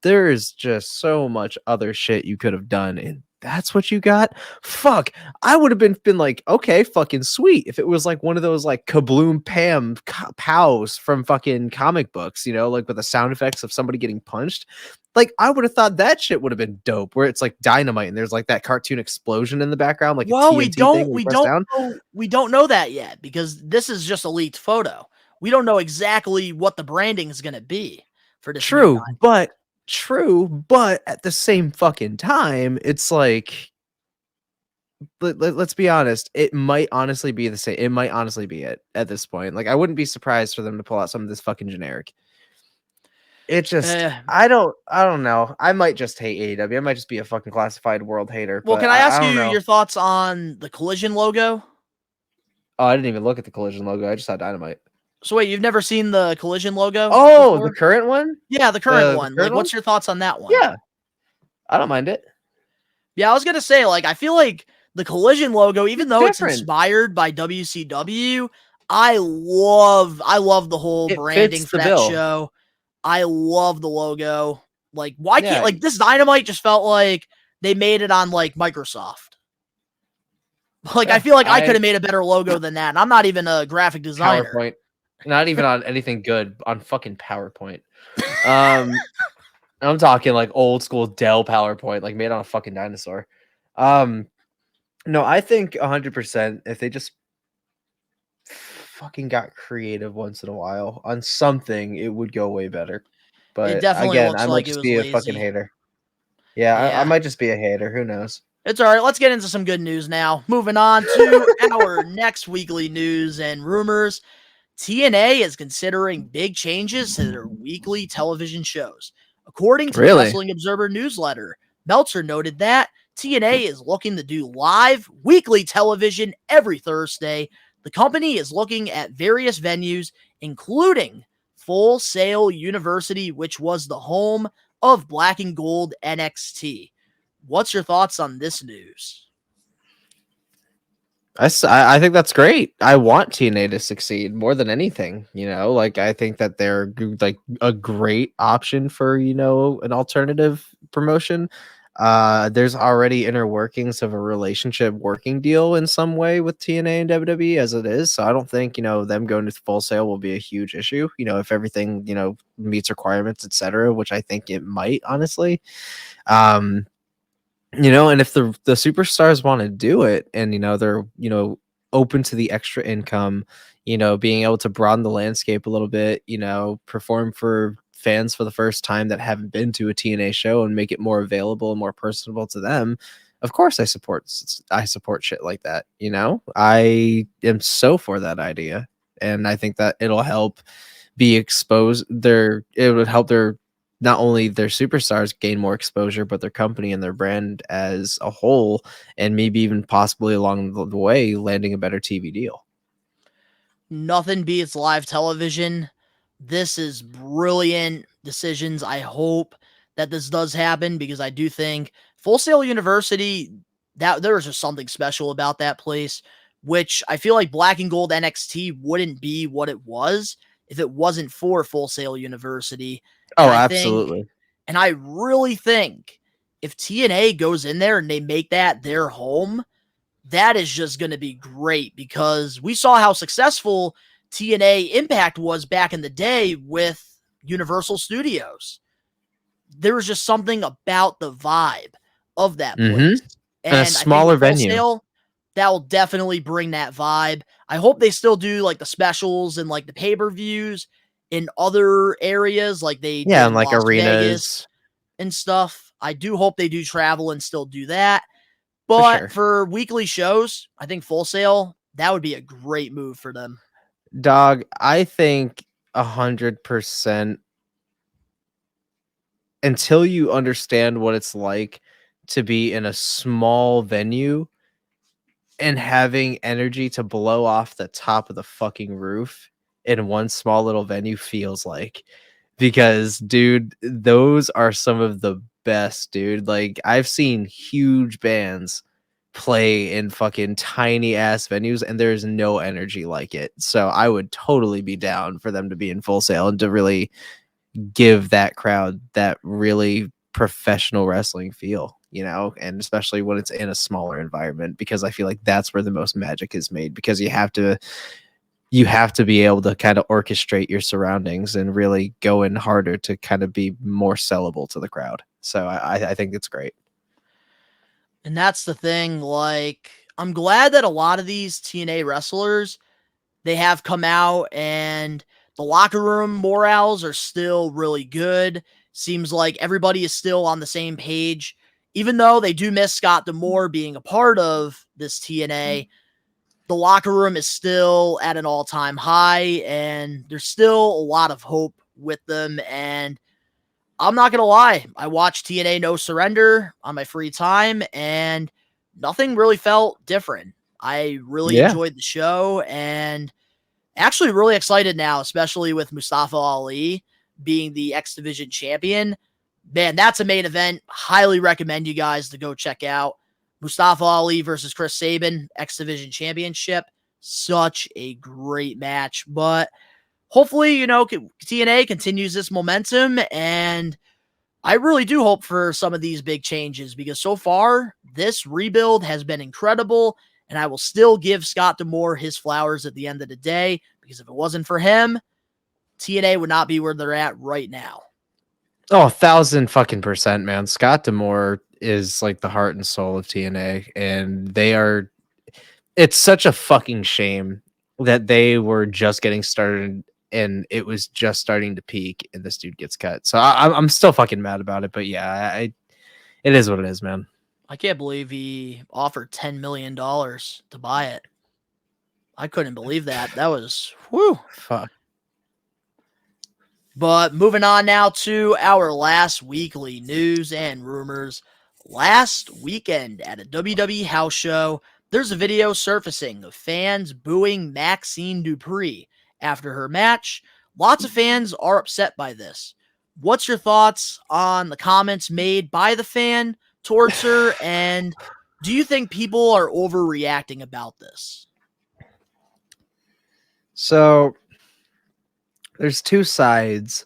there's just so much other shit you could have done, and that's what you got? Fuck. I would have been like, okay, fucking sweet. If it was like one of those like Kabloom Pam pows from fucking comic books, you know, like with the sound effects of somebody getting punched. Like I would have thought that shit would have been dope, where it's like Dynamite and there's like that cartoon explosion in the background. Like, well, a TNT we don't know that yet because this is just a leaked photo. We don't know exactly what the branding is going to be for this. True, but at the same fucking time, it's like let's be honest. It might honestly be the same. It might honestly be it at this point. Like, I wouldn't be surprised for them to pull out some of this fucking generic. It just, Uh, I don't know. I might just hate AEW. I might just be a fucking classified world hater. well, But can I ask I you don't know. your thoughts on the Collision logo? Oh, I didn't even look at the Collision logo. I just saw Dynamite. So wait, you've never seen the Collision logo? Oh, before? the current one? Yeah, the current The one. current Like, what's your thoughts on that one? Yeah, I don't mind it. Yeah, I was gonna say, like, I feel like the Collision logo, even It's though it's different. inspired by WCW, I love the whole It branding fits for the that bill. show. I love the logo. Like, why Yeah. can't like this Dynamite just felt like they made it on like Microsoft. Like, I Yeah, feel like I could have made a better logo than that. And I'm not even a graphic designer. PowerPoint. Not even on anything good, on fucking PowerPoint. I'm talking like old school Dell PowerPoint, like made on a fucking dinosaur. No, I think 100% if they just fucking got creative once in a while on something, it would go way better. It But definitely again, looks I might like it just was be a fucking lazy. hater. Yeah, I Yeah. might just be a hater. Who knows? It's all right. Let's get into some good news now. Moving on to our next weekly news and rumors. TNA is considering big changes to their weekly television shows. According to the Really? Wrestling Observer newsletter, Meltzer noted that TNA is looking to do live weekly television every Thursday. The company is looking at various venues, including Full Sail University, which was the home of Black and Gold NXT. What's your thoughts on this news? I think that's great. I want TNA to succeed more than anything. Like, I think that they're like a great option for an alternative promotion. There's already inner workings of a relationship working deal in some way with TNA and WWE as it is. So I don't think them going to Full Sail will be a huge issue. If everything meets requirements, etc., which I think it might, honestly. And if the superstars want to do it and they're open to the extra income, being able to broaden the landscape a little bit, perform for fans for the first time that haven't been to a TNA show and make it more available and more personable to them, of course I support shit like that. I am so for that idea, and I think that it'll help be exposed it would help their not only their superstars gain more exposure, but their company and their brand as a whole, and maybe even possibly along the way landing a better TV deal. Nothing beats live television. This is brilliant decisions. I hope that this does happen because I do think Full Sail University, that there is just something special about that place, which I feel like Black and Gold NXT wouldn't be what it was if it wasn't for Full Sail University. Oh, And I absolutely. and I really think if TNA goes in there and they make that their home, that is just going to be great because we saw how successful TNA Impact was back in the day with Universal Studios. There was just something about the vibe of that place. And a I think smaller with Full venue. Sail, that will definitely bring that vibe. I hope they still do like the specials and like the pay-per-views in other areas like they did Yeah, in and like Las Vegas arenas. and stuff. I do hope they do travel and still do that. But for weekly shows, I think Full Sail, that would be a great move for them. Dog, I think 100% until you understand what it's like to be in a small venue and having energy to blow off the top of the fucking roof in one small little venue feels like. Because, dude, those are some of the best, dude. Like, I've seen huge bands play in fucking tiny ass venues and there's no energy like it. So I would totally be down for them to be in Full Sail and to really give that crowd that really professional wrestling feel, and especially when it's in a smaller environment, because I feel like that's where the most magic is made, because you have to be able to kind of orchestrate your surroundings and really go in harder to kind of be more sellable to the crowd. So I think it's great. And that's the thing, like, I'm glad that a lot of these TNA wrestlers, they have come out and the locker room morals are still really good. Seems like everybody is still on the same page even though they do miss Scott D'Amore being a part of this TNA, the locker room is still at an all-time high, and there's still a lot of hope with them. And I'm not going to lie, I watched TNA No Surrender on my free time, and nothing really felt different. I really enjoyed the show, and actually really excited now, especially with Mustafa Ali being the X Division champion. Man, that's a main event. Highly recommend you guys to go check out. Mustafa Ali versus Chris Sabin, X Division Championship. Such a great match. But hopefully, TNA continues this momentum, and I really do hope for some of these big changes, because so far, this rebuild has been incredible, and I will still give Scott D'Amore his flowers at the end of the day, because if it wasn't for him, TNA would not be where they're at right now. Oh, 1,000% man. Scott D'Amore is like the heart and soul of TNA, and it's such a fucking shame that they were just getting started and it was just starting to peak and this dude gets cut. So I'm still fucking mad about it, but yeah, it is what it is, man. I can't believe he offered $10 million to buy it. I couldn't believe that. That was, whew. Fuck. But moving on now to our last weekly news and rumors. Last weekend at a WWE house show, there's a video surfacing of fans booing MAXXINE Dupri after her match. Lots of fans are upset by this. What's your thoughts on the comments made by the fan towards her, and do you think people are overreacting about this? So there's two sides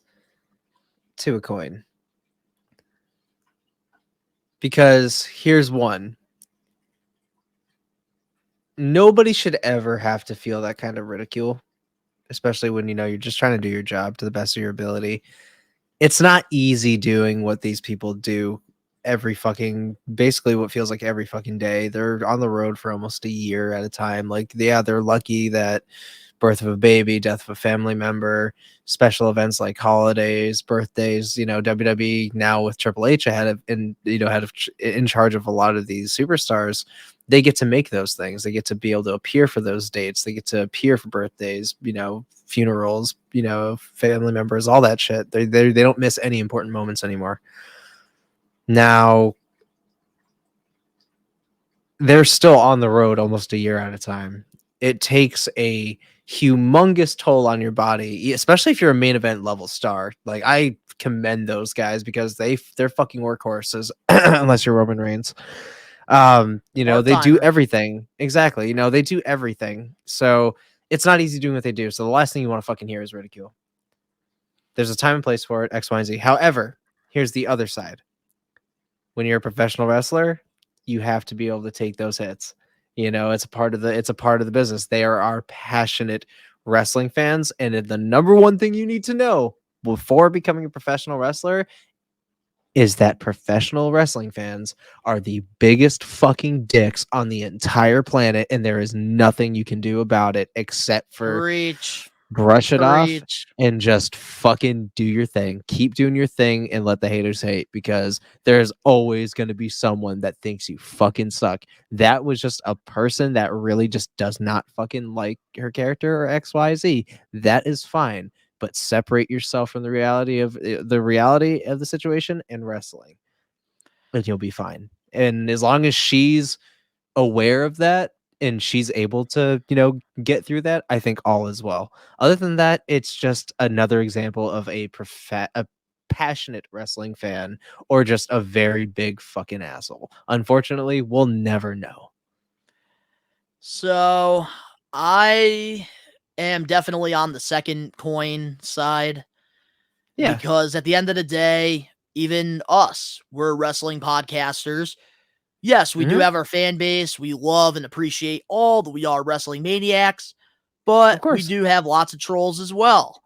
to a coin. Because here's one. Nobody should ever have to feel that kind of ridicule, especially when you're just trying to do your job to the best of your ability. It's not easy doing what these people do basically what feels like every fucking day. They're on the road for almost a year at a time. Like, yeah, they're lucky that birth of a baby, death of a family member, special events like holidays, birthdays, WWE now with Triple H in charge of a lot of these superstars, they get to make those things. They get to be able to appear for those dates. They get to appear for birthdays, funerals, family members, all that shit. They don't miss any important moments anymore. Now, they're still on the road almost a year at a time. It takes a humongous toll on your body, especially if you're a main event level star. Like, I commend those guys because they're fucking workhorses, unless you're Roman Reigns. They do everything. Exactly. They do everything. So it's not easy doing what they do. So the last thing you want to fucking hear is ridicule. There's a time and place for it, X, Y, and Z. However, here's the other side. When you're a professional wrestler, you have to be able to take those hits. It's a part of the business. They are our passionate wrestling fans, and the number one thing you need to know before becoming a professional wrestler is that professional wrestling fans are the biggest fucking dicks on the entire planet, and there is nothing you can do about it except for brush it off and just fucking do your thing. Keep doing your thing and let the haters hate, because there's always going to be someone that thinks you fucking suck. That was just a person that really just does not fucking like her character or XYZ. That is fine, but separate yourself from the reality of the situation and wrestling, and you'll be fine. And as long as she's aware of that and she's able to, get through that, I think all is well. Other than that, it's just another example of a passionate wrestling fan or just a very big fucking asshole. Unfortunately, we'll never know. So I am definitely on the second coin side. Yeah. Because at the end of the day, even us, we're wrestling podcasters. Yes, we do have our fan base. We love and appreciate all the We Are Wrestling Maniacs, but we do have lots of trolls as well.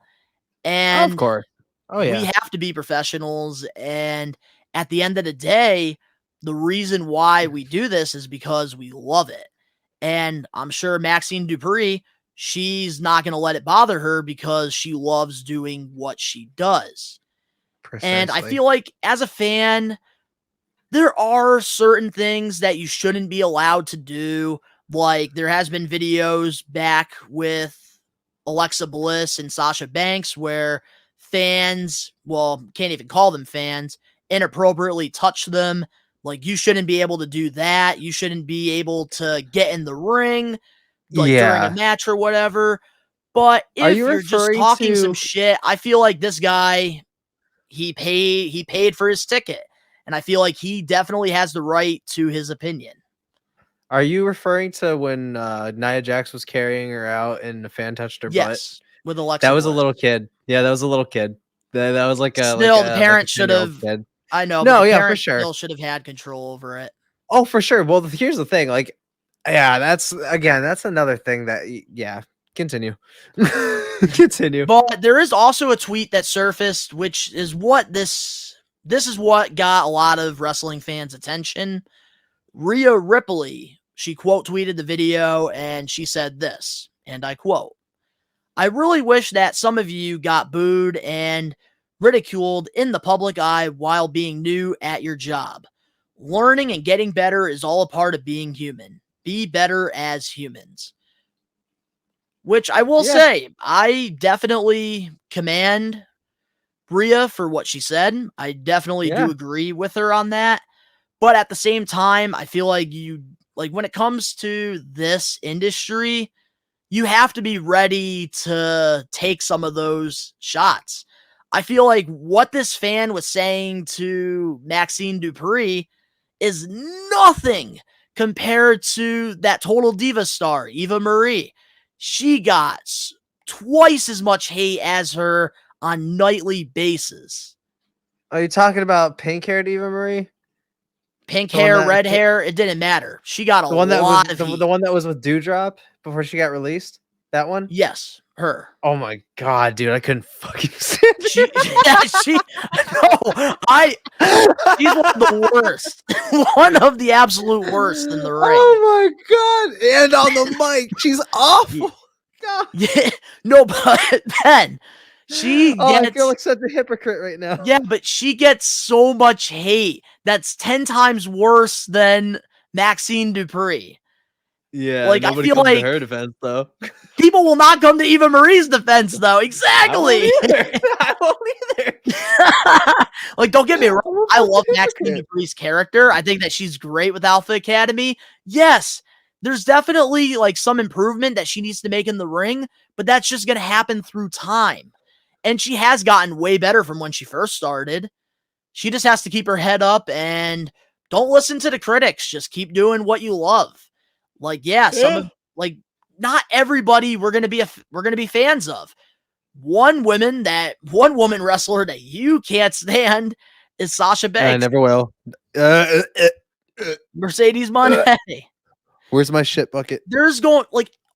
And of course. Oh, yeah. We have to be professionals. And at the end of the day, the reason why we do this is because we love it. And I'm sure MAXXINE Dupri, she's not going to let it bother her because she loves doing what she does. Precisely. And I feel like as a fan, there are certain things that you shouldn't be allowed to do. Like, there has been videos back with Alexa Bliss and Sasha Banks where fans, well, can't even call them fans, inappropriately touch them. Like, you shouldn't be able to do that. You shouldn't be able to get in the ring, like, during a match or whatever. But if you're just talking some shit, I feel like this guy, he paid for his ticket. And I feel like he definitely has the right to his opinion. Are you referring to when Nia Jax was carrying her out and a fan touched her butt? Yes, with Alexa That was Bliss. a little kid. Yeah, that was a little kid. That was like a still like the a, parent like a should have. kid. I know. No, but the yeah, for parent sure. Still should have had control over it. Oh, for sure. Well, here's the thing. Like, yeah, that's another thing that Continue. Continue. But there is also a tweet that surfaced, which is what this is what got a lot of wrestling fans' attention. Rhea Ripley, she quote tweeted the video and she said this, and I quote, "I really wish that some of you got booed and ridiculed in the public eye while being new at your job. Learning and getting better is all a part of being human. Be better as humans." Which I will say, I definitely commend Rhea for what she said. I definitely do agree with her on that. But at the same time, I feel like when it comes to this industry, you have to be ready to take some of those shots. I feel like what this fan was saying to MAXXINE Dupri is nothing compared to that Total Diva star, Eva Marie. She got twice as much hate as her on nightly basis. Are you talking about pink-haired Eva Marie? Pink hair, red hair, it didn't matter. She got a lot of heat. The one that was with Dewdrop before she got released? That one? Yes, her. Oh my god, dude, I couldn't fucking stand it. She's one of the worst. One of the absolute worst in the ring. Oh my god. And on the mic, she's awful. God. Yeah. No, but then she I feel like such a hypocrite right now. Yeah, but she gets so much hate. That's 10 times worse than MAXXINE Dupri. Yeah, like I feel like to her defense though. People will not come to Eva Marie's defense though. Exactly. I won't either. Like, don't get me wrong. I love MAXXINE Dupri's character. I think that she's great with Alpha Academy. Yes, there's definitely like some improvement that she needs to make in the ring, but that's just gonna happen through time. And she has gotten way better from when she first started. She just has to keep her head up and don't listen to the critics. Just keep doing what you love. Like, not everybody we're gonna be fans of. One woman wrestler that you can't stand is Sasha Banks. I never will. Mercedes Moné. Where's my shit bucket? There's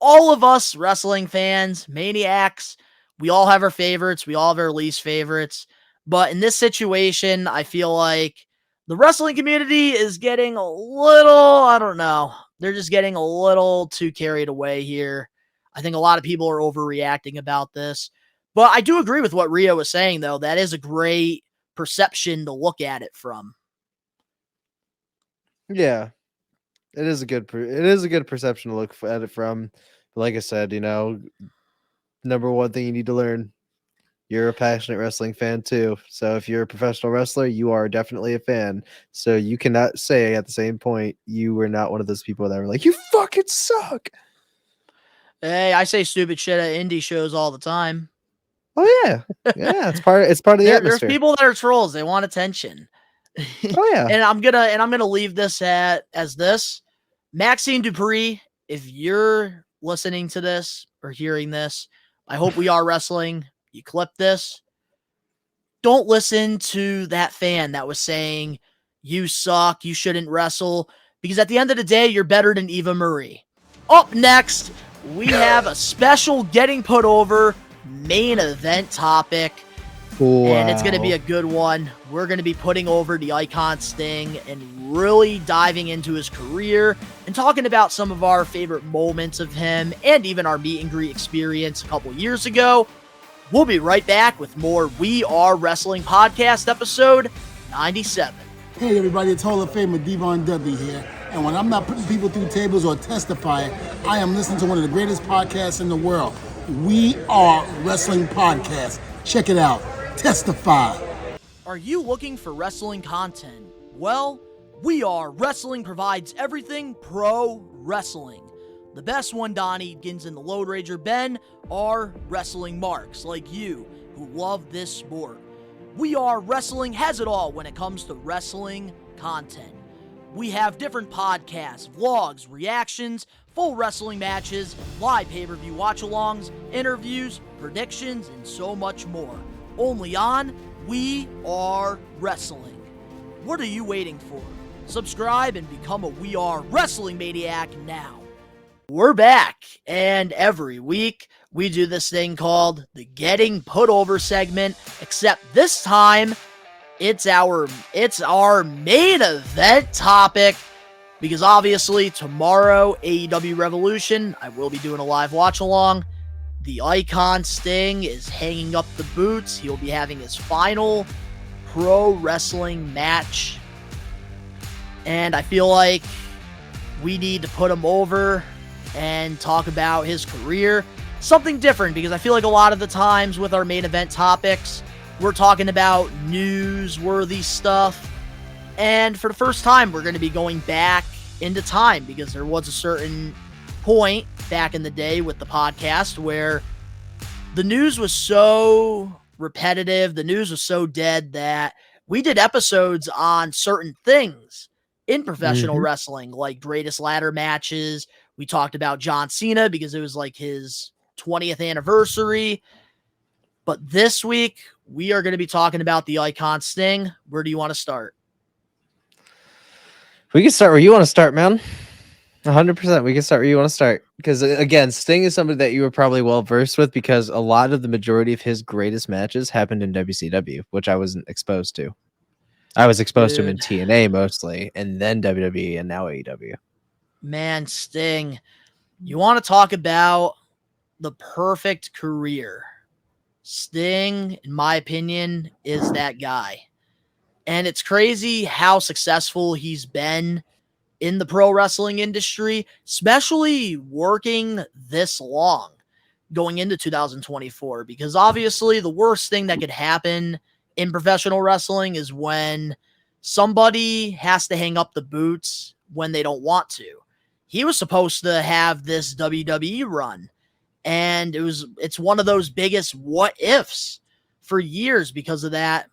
all of us wrestling fans, maniacs, we all have our favorites, we all have our least favorites. But in this situation, I feel like the wrestling community is getting a little, I don't know. They're just getting a little too carried away here. I think a lot of people are overreacting about this. But I do agree with what Rio was saying, though. That is a great perception to look at it from. Yeah, it is a good perception to look at it from. But like I said, number one thing you need to learn: you're a passionate wrestling fan too. So if you're a professional wrestler, you are definitely a fan. So you cannot say at the same point you were not one of those people that were like, "You fucking suck." Hey, I say stupid shit at indie shows all the time. Oh yeah, it's part of the atmosphere. There's people that are trolls. They want attention. Oh yeah. and I'm gonna leave this as this. MAXXINE Dupri, if you're listening to this or hearing this, I hope We Are Wrestling. You clip this. Don't listen to that fan that was saying you suck, you shouldn't wrestle, because at the end of the day, you're better than Eva Marie. Up next, we have a special getting put over main event topic. Wow. And it's going to be a good one. We're going to be putting over the Icon Sting and really diving into his career and talking about some of our favorite moments of him and even our meet and greet experience a couple years ago. We'll be right back with more We Are Wrestling Podcast episode 97. Hey everybody, it's Hall of Famer Devon Dudley here. And when I'm not putting people through tables or testifying, I am listening to one of the greatest podcasts in the world. We Are Wrestling Podcast. Check it out. Testify. Are you looking for wrestling content? Well, We Are Wrestling provides everything pro wrestling. The best one, Donnie, Gins, and the Load Rager Ben, are wrestling marks like you who love this sport. We Are Wrestling has it all when it comes to wrestling content. We have different podcasts, vlogs, reactions, full wrestling matches, live pay-per-view watch-alongs, interviews, predictions, and so much more. Only on We Are Wrestling. What are you waiting for? Subscribe and become a We Are Wrestling Maniac now. We're back, and every week we do this thing called the Getting Put Over segment, except this time it's our main event topic, because obviously tomorrow, AEW Revolution, I will be doing a live watch-along. The Icon Sting is hanging up the boots. He'll be having his final pro wrestling match, and I feel like we need to put him over and talk about his career. Something different, because I feel like a lot of the times with our main event topics, we're talking about newsworthy stuff. And for the first time, we're going to be going back into time, because there was a certain point back in the day with the podcast where the news was so repetitive, the news was so dead, that we did episodes on certain things in professional wrestling, like greatest ladder matches. We talked about John Cena because it was like his 20th anniversary. But this week, we are going to be talking about the Icon Sting. Where do you want to start? We can start where you want to start, man. 100%. We can start where you want to start. Because, again, Sting is somebody that you were probably well versed with, because a lot of the majority of his greatest matches happened in WCW, which I wasn't exposed to. I was exposed to him in TNA mostly, and then WWE, and now AEW. Man, Sting, you want to talk about the perfect career. Sting, in my opinion, is that guy. And it's crazy how successful he's been in the pro wrestling industry, especially working this long going into 2024, because obviously the worst thing that could happen in professional wrestling is when somebody has to hang up the boots when they don't want to. He was supposed to have this WWE run, and it's one of those biggest what ifs for years, because of that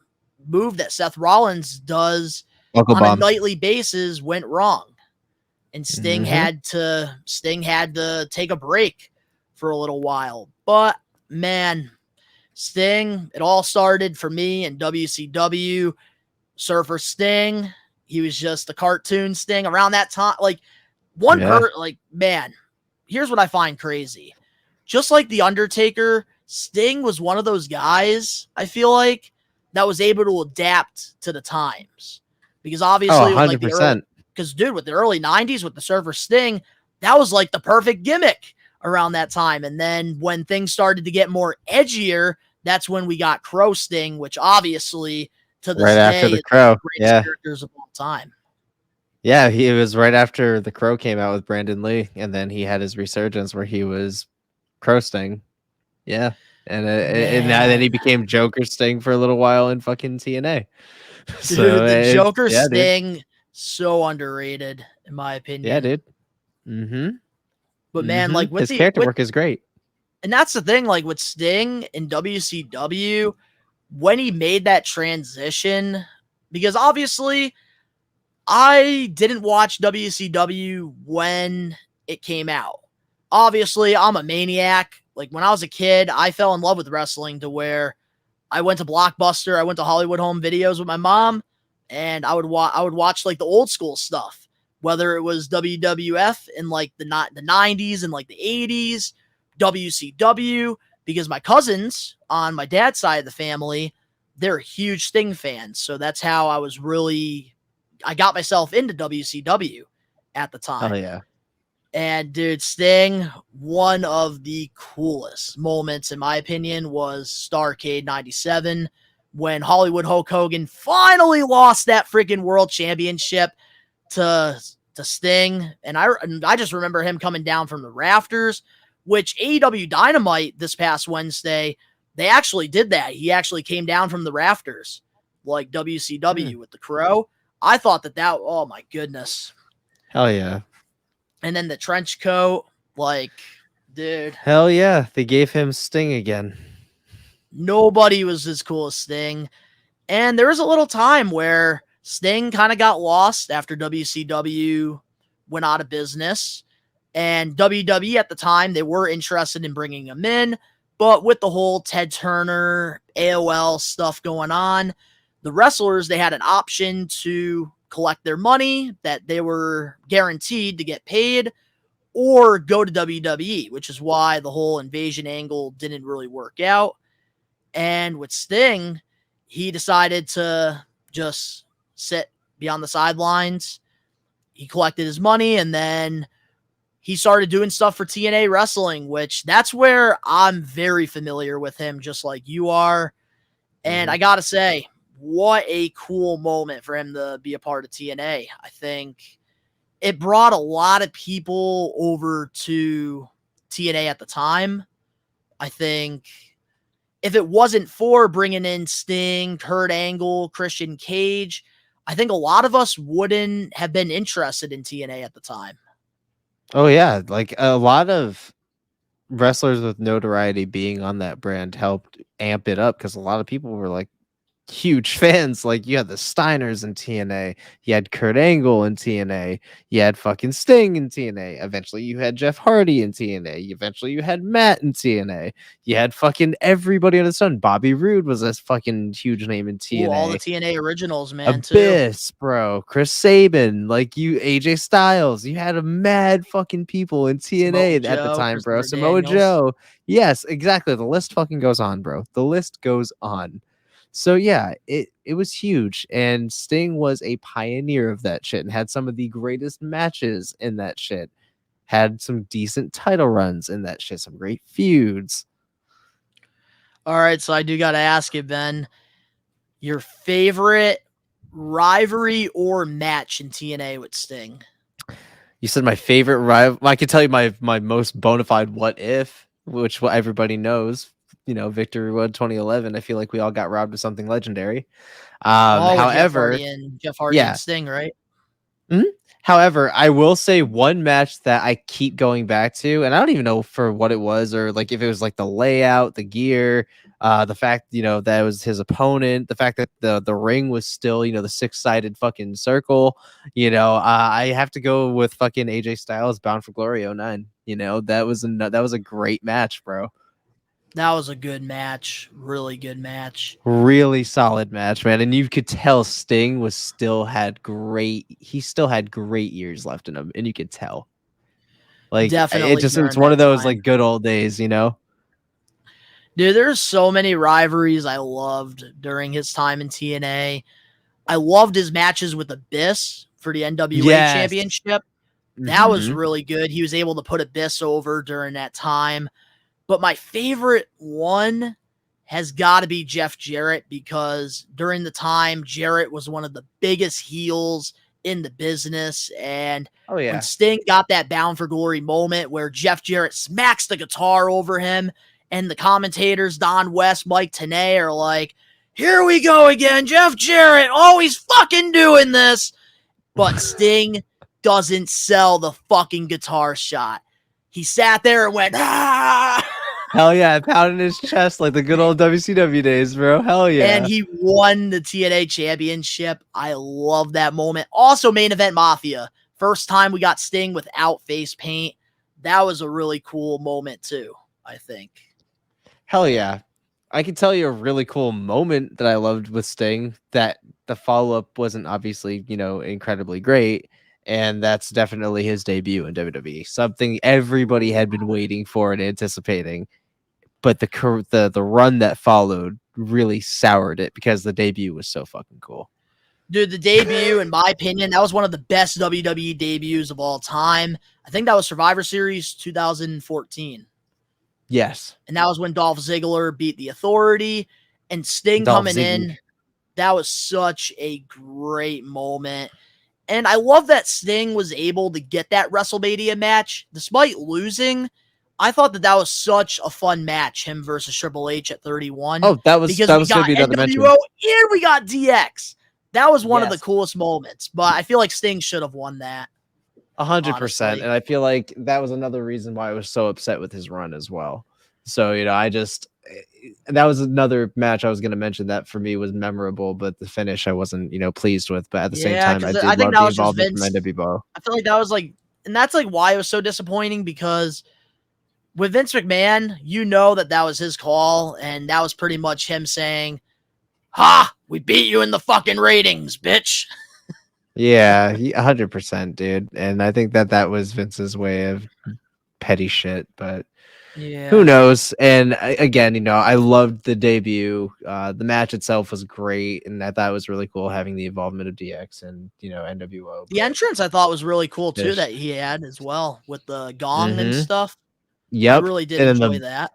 move that Seth Rollins does on a nightly basis went wrong. And Sting had to take a break for a little while. But man, Sting, it all started for me in WCW. Surfer Sting, he was just a cartoon Sting around that time. Like man, here's what I find crazy. Just like The Undertaker, Sting was one of those guys, I feel like, that was able to adapt to the times. Because obviously, 100%. With the early 90s, with the Surfer Sting, that was like the perfect gimmick around that time. And then when things started to get more edgier, that's when we got Crow Sting, which obviously to this day after the is Crow, one of the greatest characters of all time. Yeah, he was right after the Crow came out with Brandon Lee, and then he had his resurgence where he was Crow Sting. Yeah. And then he became Joker Sting for a little while in fucking TNA. Dude, the Joker Sting, so underrated, in my opinion. Yeah, dude. But man, like his character work is great. And that's the thing, like with Sting in WCW, when he made that transition, because obviously I didn't watch WCW when it came out. Obviously, I'm a maniac. Like when I was a kid, I fell in love with wrestling to where I went to Blockbuster, I went to Hollywood Home Videos with my mom, and I would watch like the old school stuff, whether it was WWF in like the 90s and like the 80s, WCW, because my cousins on my dad's side of the family, they're huge Sting fans. So that's how I got myself into WCW at the time. Oh yeah. And dude, Sting, one of the coolest moments, in my opinion, was Starrcade 97, when Hollywood Hulk Hogan finally lost that freaking world championship to Sting. And I just remember him coming down from the rafters, which AEW Dynamite this past Wednesday, they actually did that. He actually came down from the rafters like WCW with the Crow. I thought that, oh my goodness. Hell yeah. And then the trench coat, like, dude. Hell yeah. They gave him Sting again. Nobody was as cool as Sting. And there was a little time where Sting kind of got lost after WCW went out of business. And WWE at the time, they were interested in bringing him in. But with the whole Ted Turner, AOL stuff going on, the wrestlers, they had an option to collect their money that they were guaranteed to get paid or go to WWE, which is why the whole invasion angle didn't really work out. And with Sting, he decided to just sit beyond the sidelines. He collected his money, and then he started doing stuff for TNA Wrestling, which that's where I'm very familiar with him, just like you are. And I got to say, what a cool moment for him to be a part of TNA. I think it brought a lot of people over to TNA at the time. I think if it wasn't for bringing in Sting, Kurt Angle, Christian Cage, I think a lot of us wouldn't have been interested in TNA at the time. Oh yeah, like a lot of wrestlers with notoriety being on that brand helped amp it up because a lot of people were like huge fans. Like you had the Steiners in TNA, you had Kurt Angle in TNA, you had fucking Sting in TNA. Eventually you had Jeff Hardy in TNA. Eventually you had Matt in TNA. You had fucking everybody on the sun. Bobby Roode was a fucking huge name in TNA. Ooh, all the TNA originals, man. Abyss, bro. Chris Sabin, like you, AJ Styles. You had a mad fucking people in TNA at the time, bro. Samoa Joe. Yes, exactly. The list fucking goes on, bro. The list goes on. So yeah, it was huge, and Sting was a pioneer of that shit and had some of the greatest matches in that shit. Had some decent title runs in that shit, some great feuds. All right, so I do got to ask you, Ben, your favorite rivalry or match in TNA with Sting? You said my favorite rival. I could tell you my most bona fide what if, which everybody knows. You know, Victory Road 2011. I feel like we all got robbed of something legendary. However, Jeff Hardy and Sting, right? Mm-hmm. However, I will say one match that I keep going back to, and I don't even know for what it was, or like if it was like the layout, the gear, the fact, you know, that it was his opponent, the fact that the ring was still, you know, the 6-sided fucking circle, you know, I have to go with fucking AJ Styles Bound for Glory 09. You know, that was a great match, bro. That was a good match. Really good match. Really solid match, man. And you could tell Sting he still had great years left in him, and you could tell. Like definitely it's one of those like good old days, you know? Dude, there's so many rivalries I loved during his time in TNA. I loved his matches with Abyss for the NWA championship. That was really good. He was able to put Abyss over during that time. But my favorite one has got to be Jeff Jarrett, because during the time, Jarrett was one of the biggest heels in the business. And when Sting got that Bound for Glory moment where Jeff Jarrett smacks the guitar over him, and the commentators, Don West, Mike Tenay, are like, here we go again, Jeff Jarrett, always fucking doing this. But Sting doesn't sell the fucking guitar shot. He sat there and went, ah! Hell yeah, pounding his chest like the good old WCW days, bro. Hell yeah. And he won the TNA championship. I love that moment. Also, Main Event Mafia. First time we got Sting without face paint. That was a really cool moment too, I think. Hell yeah. I can tell you a really cool moment that I loved with Sting that the follow-up wasn't obviously, you know, incredibly great. And that's definitely his debut in WWE. Something everybody had been waiting for and anticipating. But the run that followed really soured it because the debut was so fucking cool. Dude, the debut, in my opinion, that was one of the best WWE debuts of all time. I think that was Survivor Series 2014. Yes. And that was when Dolph Ziggler beat The Authority. and Sting Dolph coming Ziggler. in. That was such a great moment. And I love that Sting was able to get that WrestleMania match despite losing. I thought that was such a fun match, him versus Triple H at 31. Oh, that was because going we to got be another mention. NWO and we got DX. That was one of the Yes. coolest moments, but I feel like Sting should have won that. 100%. And I feel like that was another reason why I was so upset with his run as well. So, that was another match I was going to mention that for me was memorable, but the finish I wasn't, pleased with. But at the same time, I did love the involvement from NWO. I feel like that was and that's why it was so disappointing, because with Vince McMahon, that was his call, and that was pretty much him saying, "Ha, we beat you in the fucking ratings, bitch." Yeah, 100%, dude. And I think that was Vince's way of petty shit, but who knows? And again, I loved the debut. The match itself was great, and I thought it was really cool having the involvement of DX and NWO. The entrance I thought was really cool too that he had as well with the gong and stuff. Yep. I really did enjoy that.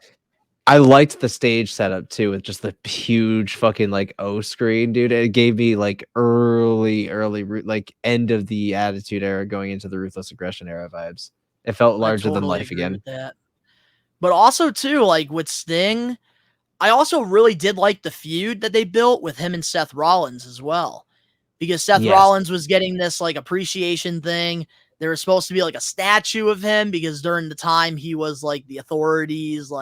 I liked the stage setup too, with just the huge fucking O screen, dude. It gave me early end of the Attitude Era going into the Ruthless Aggression Era vibes. It felt larger than life again. But also too, with Sting, I also really did like the feud that they built with him and Seth Rollins as well, because Seth Rollins was getting this appreciation thing. There was supposed to be a statue of him because during the time he was the Authority's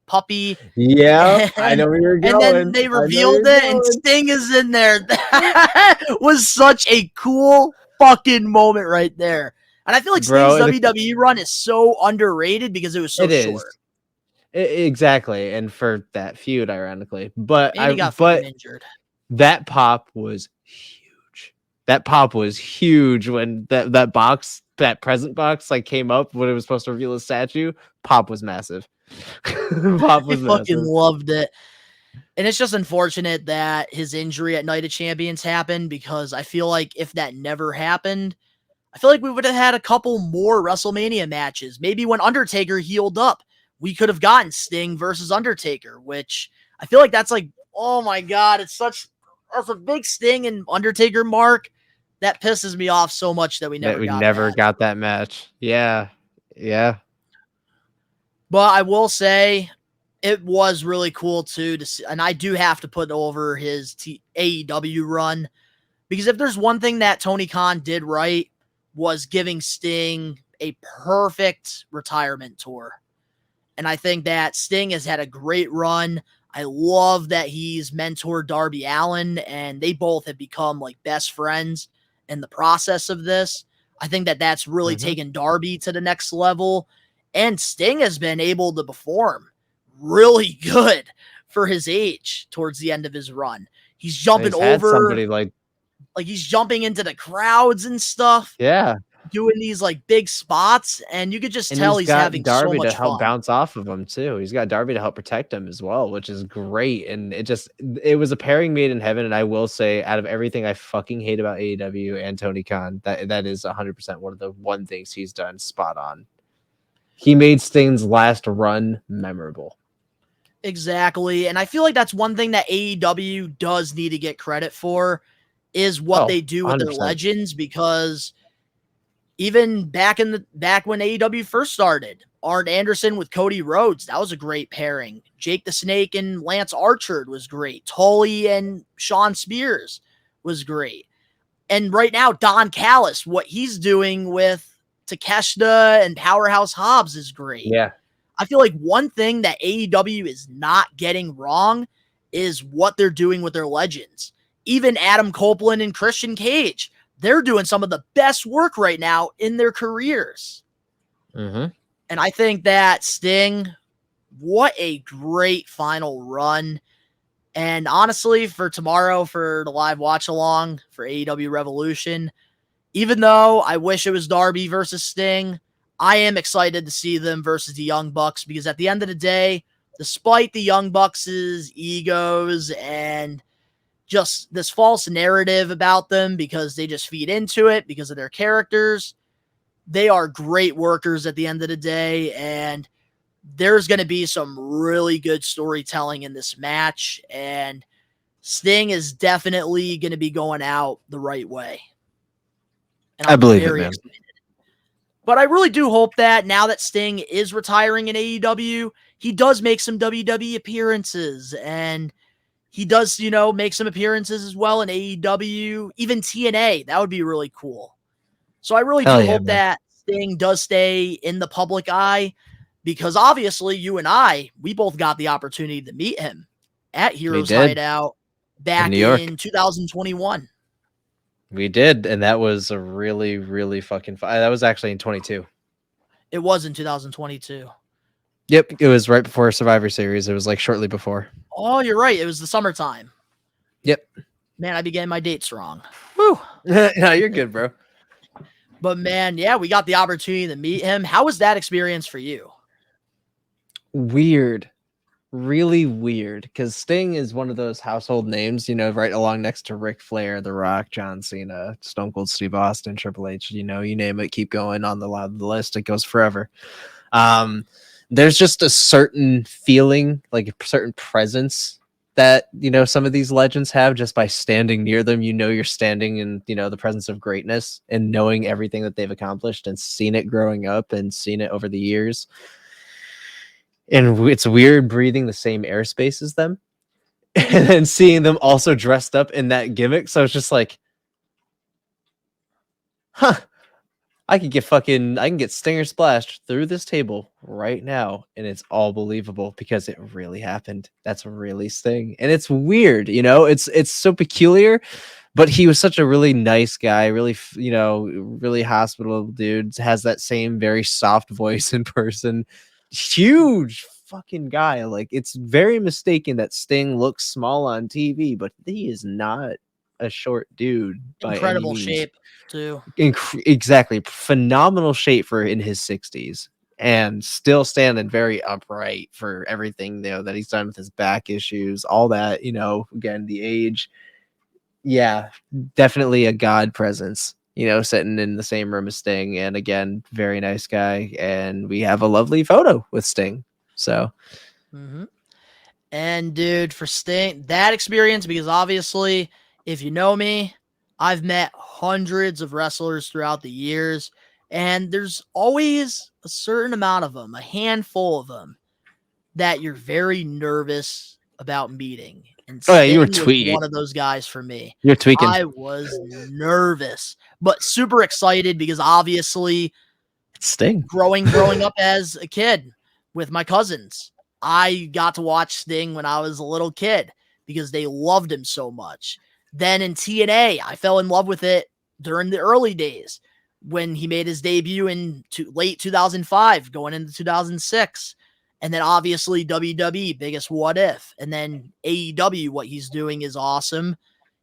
puppy. Yeah, I know where you're going. And then they revealed it, and Sting is in there. That was such a cool fucking moment right there. And I feel like Sting's WWE run is so underrated because it was so short. Exactly, and for that feud, ironically, but he got injured. That pop was huge. That pop was huge when that present box came up when it was supposed to reveal a statue. Pop was massive. Pop was massive. Fucking loved it. And it's just unfortunate that his injury at Night of Champions happened, because I feel like if that never happened, I feel like we would have had a couple more WrestleMania matches. Maybe when Undertaker healed up, we could have gotten Sting versus Undertaker, which I feel like that's oh my God, that's a big Sting and Undertaker mark. That pisses me off so much that we never got that match. Yeah. Yeah. But I will say it was really cool too to see, and I do have to put over his AEW run, because if there's one thing that Tony Khan did right, was giving Sting a perfect retirement tour. And I think that Sting has had a great run. I love that he's mentored Darby Allin, and they both have become best friends in the process of this. I think that that's really taken Darby to the next level, and Sting has been able to perform really good for his age towards the end of his run. He's jumping over somebody he's jumping into the crowds and stuff. Yeah. Doing these big spots, and you could just tell he's having Darby so much to help fun. Bounce off of him too. He's got Darby to help protect him as well, which is great. And it was a pairing made in heaven. And I will say, out of everything I fucking hate about AEW and Tony Khan, that is 100% one of the things he's done spot on. He made Sting's last run memorable. Exactly, and I feel like that's one thing that AEW does need to get credit for, is what they do with 100%. Their legends, because even back when AEW first started, Arn Anderson with Cody Rhodes, that was a great pairing. Jake the Snake and Lance Archer was great. Tully and Sean Spears was great. And right now, Don Callis, what he's doing with Takeshita and Powerhouse Hobbs is great. Yeah. I feel like one thing that AEW is not getting wrong is what they're doing with their legends. Even Adam Copeland and Christian Cage, they're doing some of the best work right now in their careers. Mm-hmm. And I think that Sting, what a great final run. And honestly, for tomorrow, for the live watch along for AEW Revolution, even though I wish it was Darby versus Sting, I am excited to see them versus the Young Bucks, because at the end of the day, despite the Young Bucks' egos and just this false narrative about them, because they just feed into it because of their characters, they are great workers at the end of the day, and there's going to be some really good storytelling in this match, and Sting is definitely going to be going out the right way. And I believe it, very man. excited. But I really do hope that now that Sting is retiring in AEW, he does make some WWE appearances, and he does, make some appearances as well in AEW, even TNA. That would be really cool. So I really do hope that Sting does stay in the public eye, because obviously you and I, we both got the opportunity to meet him at Heroes Hideout back in 2021. We did, and that was a really, really fucking fun. That was actually in 22. It was in 2022. Yep, it was right before Survivor Series. It was like shortly before. Oh, you're right. It was the summertime. Yep. Man, I be getting my dates wrong. Woo. No, you're good, bro. But man, yeah, we got the opportunity to meet him. How was that experience for you? Weird. Really weird, because Sting is one of those household names, right along next to Ric Flair, The Rock, John Cena, Stone Cold Steve Austin, Triple H, you name it, keep going on the list. It goes forever. There's just a certain feeling, like a certain presence that, some of these legends have just by standing near them. You're standing in, the presence of greatness, and knowing everything that they've accomplished and seen it growing up and seen it over the years. And it's weird breathing the same airspace as them and then seeing them also dressed up in that gimmick. So it's just like, I can get Stinger splashed through this table right now, and it's all believable because it really happened. That's really Sting. And it's weird, it's so peculiar, but he was such a really nice guy, really, really hospitable dude, has that same very soft voice in person. Huge fucking guy. Like, it's very mistaken that Sting looks small on TV, but he is not a short dude by Incredible any means. shape too. Exactly, phenomenal shape for in his 60s, and still standing very upright for everything that he's done with his back issues, all that. Again, the age. Yeah, definitely a god presence. Sitting in the same room as Sting, and again, very nice guy, and we have a lovely photo with Sting. So, and dude, for Sting, that experience, because obviously, if you know me, I've met hundreds of wrestlers throughout the years, and there's always a certain amount of them, a handful of them, that you're very nervous about meeting. And you were was one of those guys for me. You're tweaking. I was nervous, but super excited, because obviously it's Sting. Growing up as a kid with my cousins, I got to watch Sting when I was a little kid because they loved him so much. Then in TNA, I fell in love with it during the early days when he made his debut in late 2005, going into 2006. And then obviously WWE, biggest what if. And then AEW, what he's doing is awesome.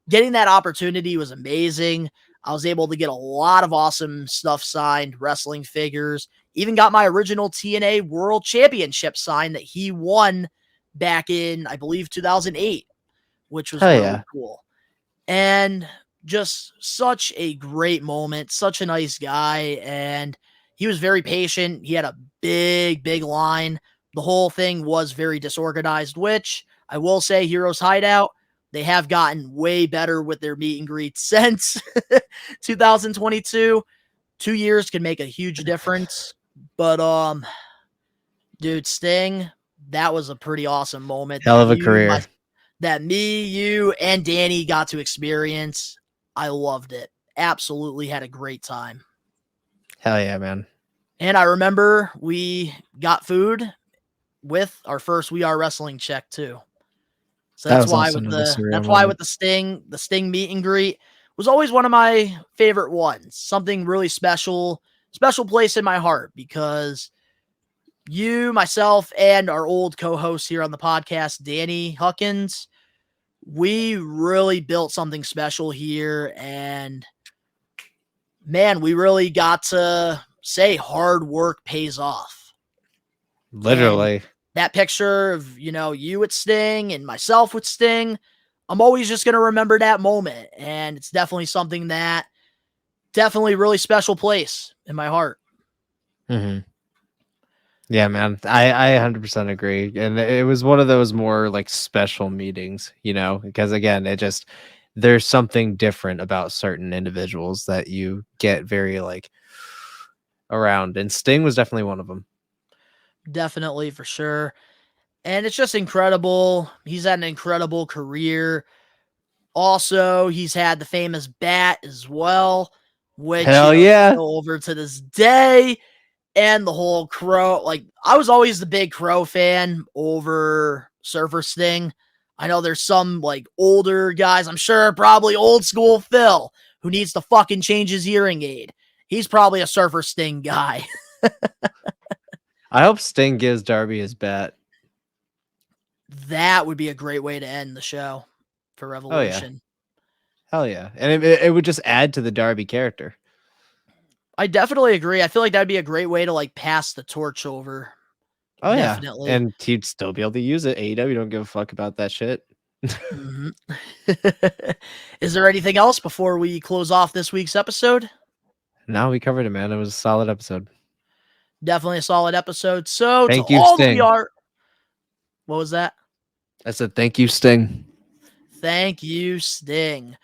Getting that opportunity was amazing. I was able to get a lot of awesome stuff signed, wrestling figures. Even got my original TNA World Championship signed that he won back in, I believe, 2008, which was really cool. And just such a great moment, such a nice guy. And he was very patient. He had a big line. The whole thing was very disorganized, which I will say, Heroes Hideout, they have gotten way better with their meet and greet since 2022. 2 years can make a huge difference. But, dude, Sting, that was a pretty awesome moment. Hell of a career. That me, you, and Danny got to experience. I loved it. Absolutely had a great time. Hell yeah, man. And I remember we got food with our first We Are Wrestling check too. So that's why with the Sting meet and greet was always one of my favorite ones. Something really special place in my heart, because you, myself, and our old co-host here on the podcast, Danny Huckins, we really built something special here, and man, we really got to say hard work pays off. Literally. And that picture of, you with Sting and myself with Sting, I'm always just going to remember that moment. And it's definitely something that definitely really special place in my heart. Yeah, Yeah, man. I 100% agree. And it was one of those more like special meetings, because again, there's something different about certain individuals that you get very like around. And Sting was definitely one of them. Definitely, for sure. And it's just incredible. He's had an incredible career. Also, he's had the famous bat as well, which Hell yeah. still over to this day. And the whole Crow, like, I was always the big Crow fan over Surfer Sting. I know there's some, like, older guys, I'm sure probably old school Phil, who needs to fucking change his hearing aid. He's probably a Surfer Sting guy. I hope Sting gives Darby his bat. That would be a great way to end the show for Revolution. Hell yeah. And it would just add to the Darby character. I definitely agree. I feel like that'd be a great way to like pass the torch over. Oh Definitely. yeah. And he'd still be able to use it. AEW don't give a fuck about that shit. Mm-hmm. Is there anything else before we close off this week's episode? No, we covered it, man. It was a solid episode. Definitely a solid episode. So thank to you, all Sting. what was that? I said thank you, Sting. Thank you, Sting.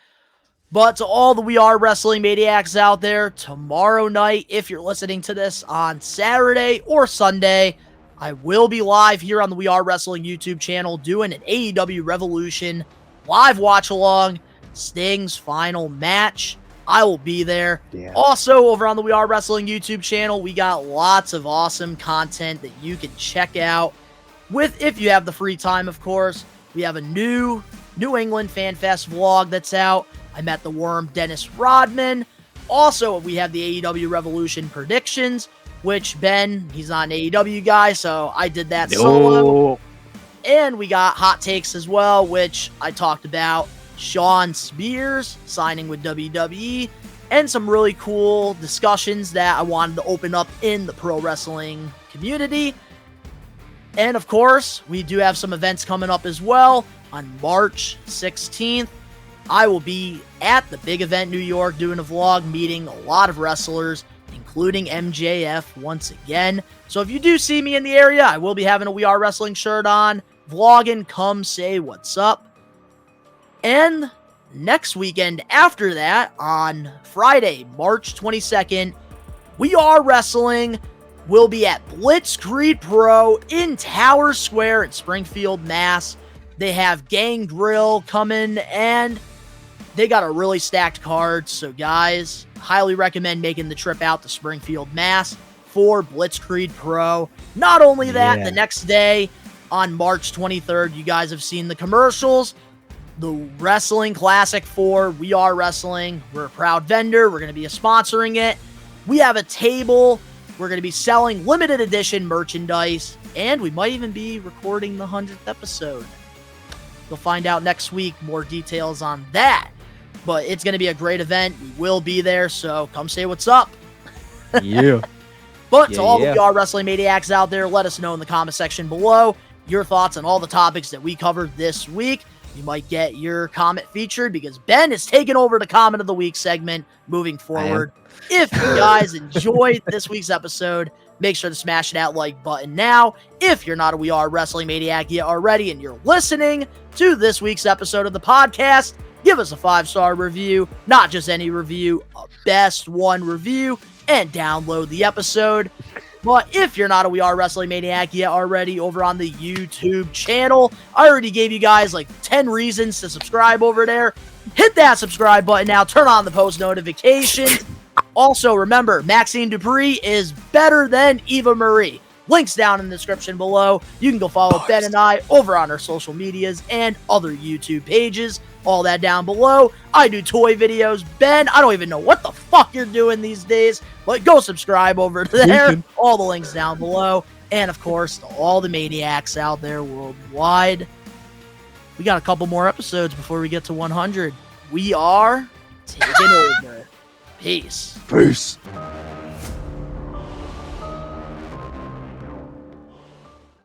But to all the We Are Wrestling Maniacs out there, tomorrow night, if you're listening to this on Saturday or Sunday, I will be live here on the We Are Wrestling YouTube channel doing an AEW Revolution live watch-along, Sting's final match. I will be there. Yeah. Also, over on the We Are Wrestling YouTube channel, we got lots of awesome content that you can check out if you have the free time, of course. We have a new New England Fan Fest vlog that's out. I met the Worm, Dennis Rodman. Also, we have the AEW Revolution predictions, which Ben, he's not an AEW guy, so I did that solo. And we got hot takes as well, which I talked about Sean Spears signing with WWE, and some really cool discussions that I wanted to open up in the pro wrestling community. And of course, we do have some events coming up as well. On March 16th, I will be at the big event New York doing a vlog, meeting a lot of wrestlers, including MJF once again. So if you do see me in the area, I will be having a We Are Wrestling shirt on, vlogging, come say what's up. And next weekend after that, on Friday, March 22nd, We Are Wrestling will be at Blitzkrieg Pro in Tower Square in Springfield, Mass. They have Gang Grill coming, and they got a really stacked card. So guys, highly recommend making the trip out to Springfield, Mass for Blitzkrieg Pro. Not only that, the next day on March 23rd, you guys have seen the commercials. The Wrestling Classic 4, We Are Wrestling. We're a proud vendor. We're going to be sponsoring it. We have a table. We're going to be selling limited edition merchandise, and we might even be recording the 100th episode. You'll find out next week more details on that. But it's going to be a great event. We will be there, so come say what's up. Yeah. But to all the We Are Wrestling Maniacs out there, let us know in the comment section below your thoughts on all the topics that we covered this week. You might get your comment featured because Ben is taking over the Comment of the Week segment moving forward. If you guys enjoyed this week's episode, make sure to smash that like button now. If you're not a We Are Wrestling Maniac yet already and you're listening to this week's episode of the podcast, give us a 5-star review, not just any review, a best one review, and download the episode. But if you're not a We Are Wrestling Maniac yet already over on the YouTube channel, I already gave you guys like 10 reasons to subscribe over there. Hit that subscribe button now. Turn on the post notifications. Also, remember, Maxxine Dupree is better than Eva Marie. Links down in the description below. You can go follow Ben and I over on our social medias and other YouTube pages. All that down below. I do toy videos. Ben, I don't even know what the fuck you're doing these days, but go subscribe over there. All the links down below. And of course, to all the maniacs out there worldwide, we got a couple more episodes before we get to 100. We are taking over. Peace. Peace.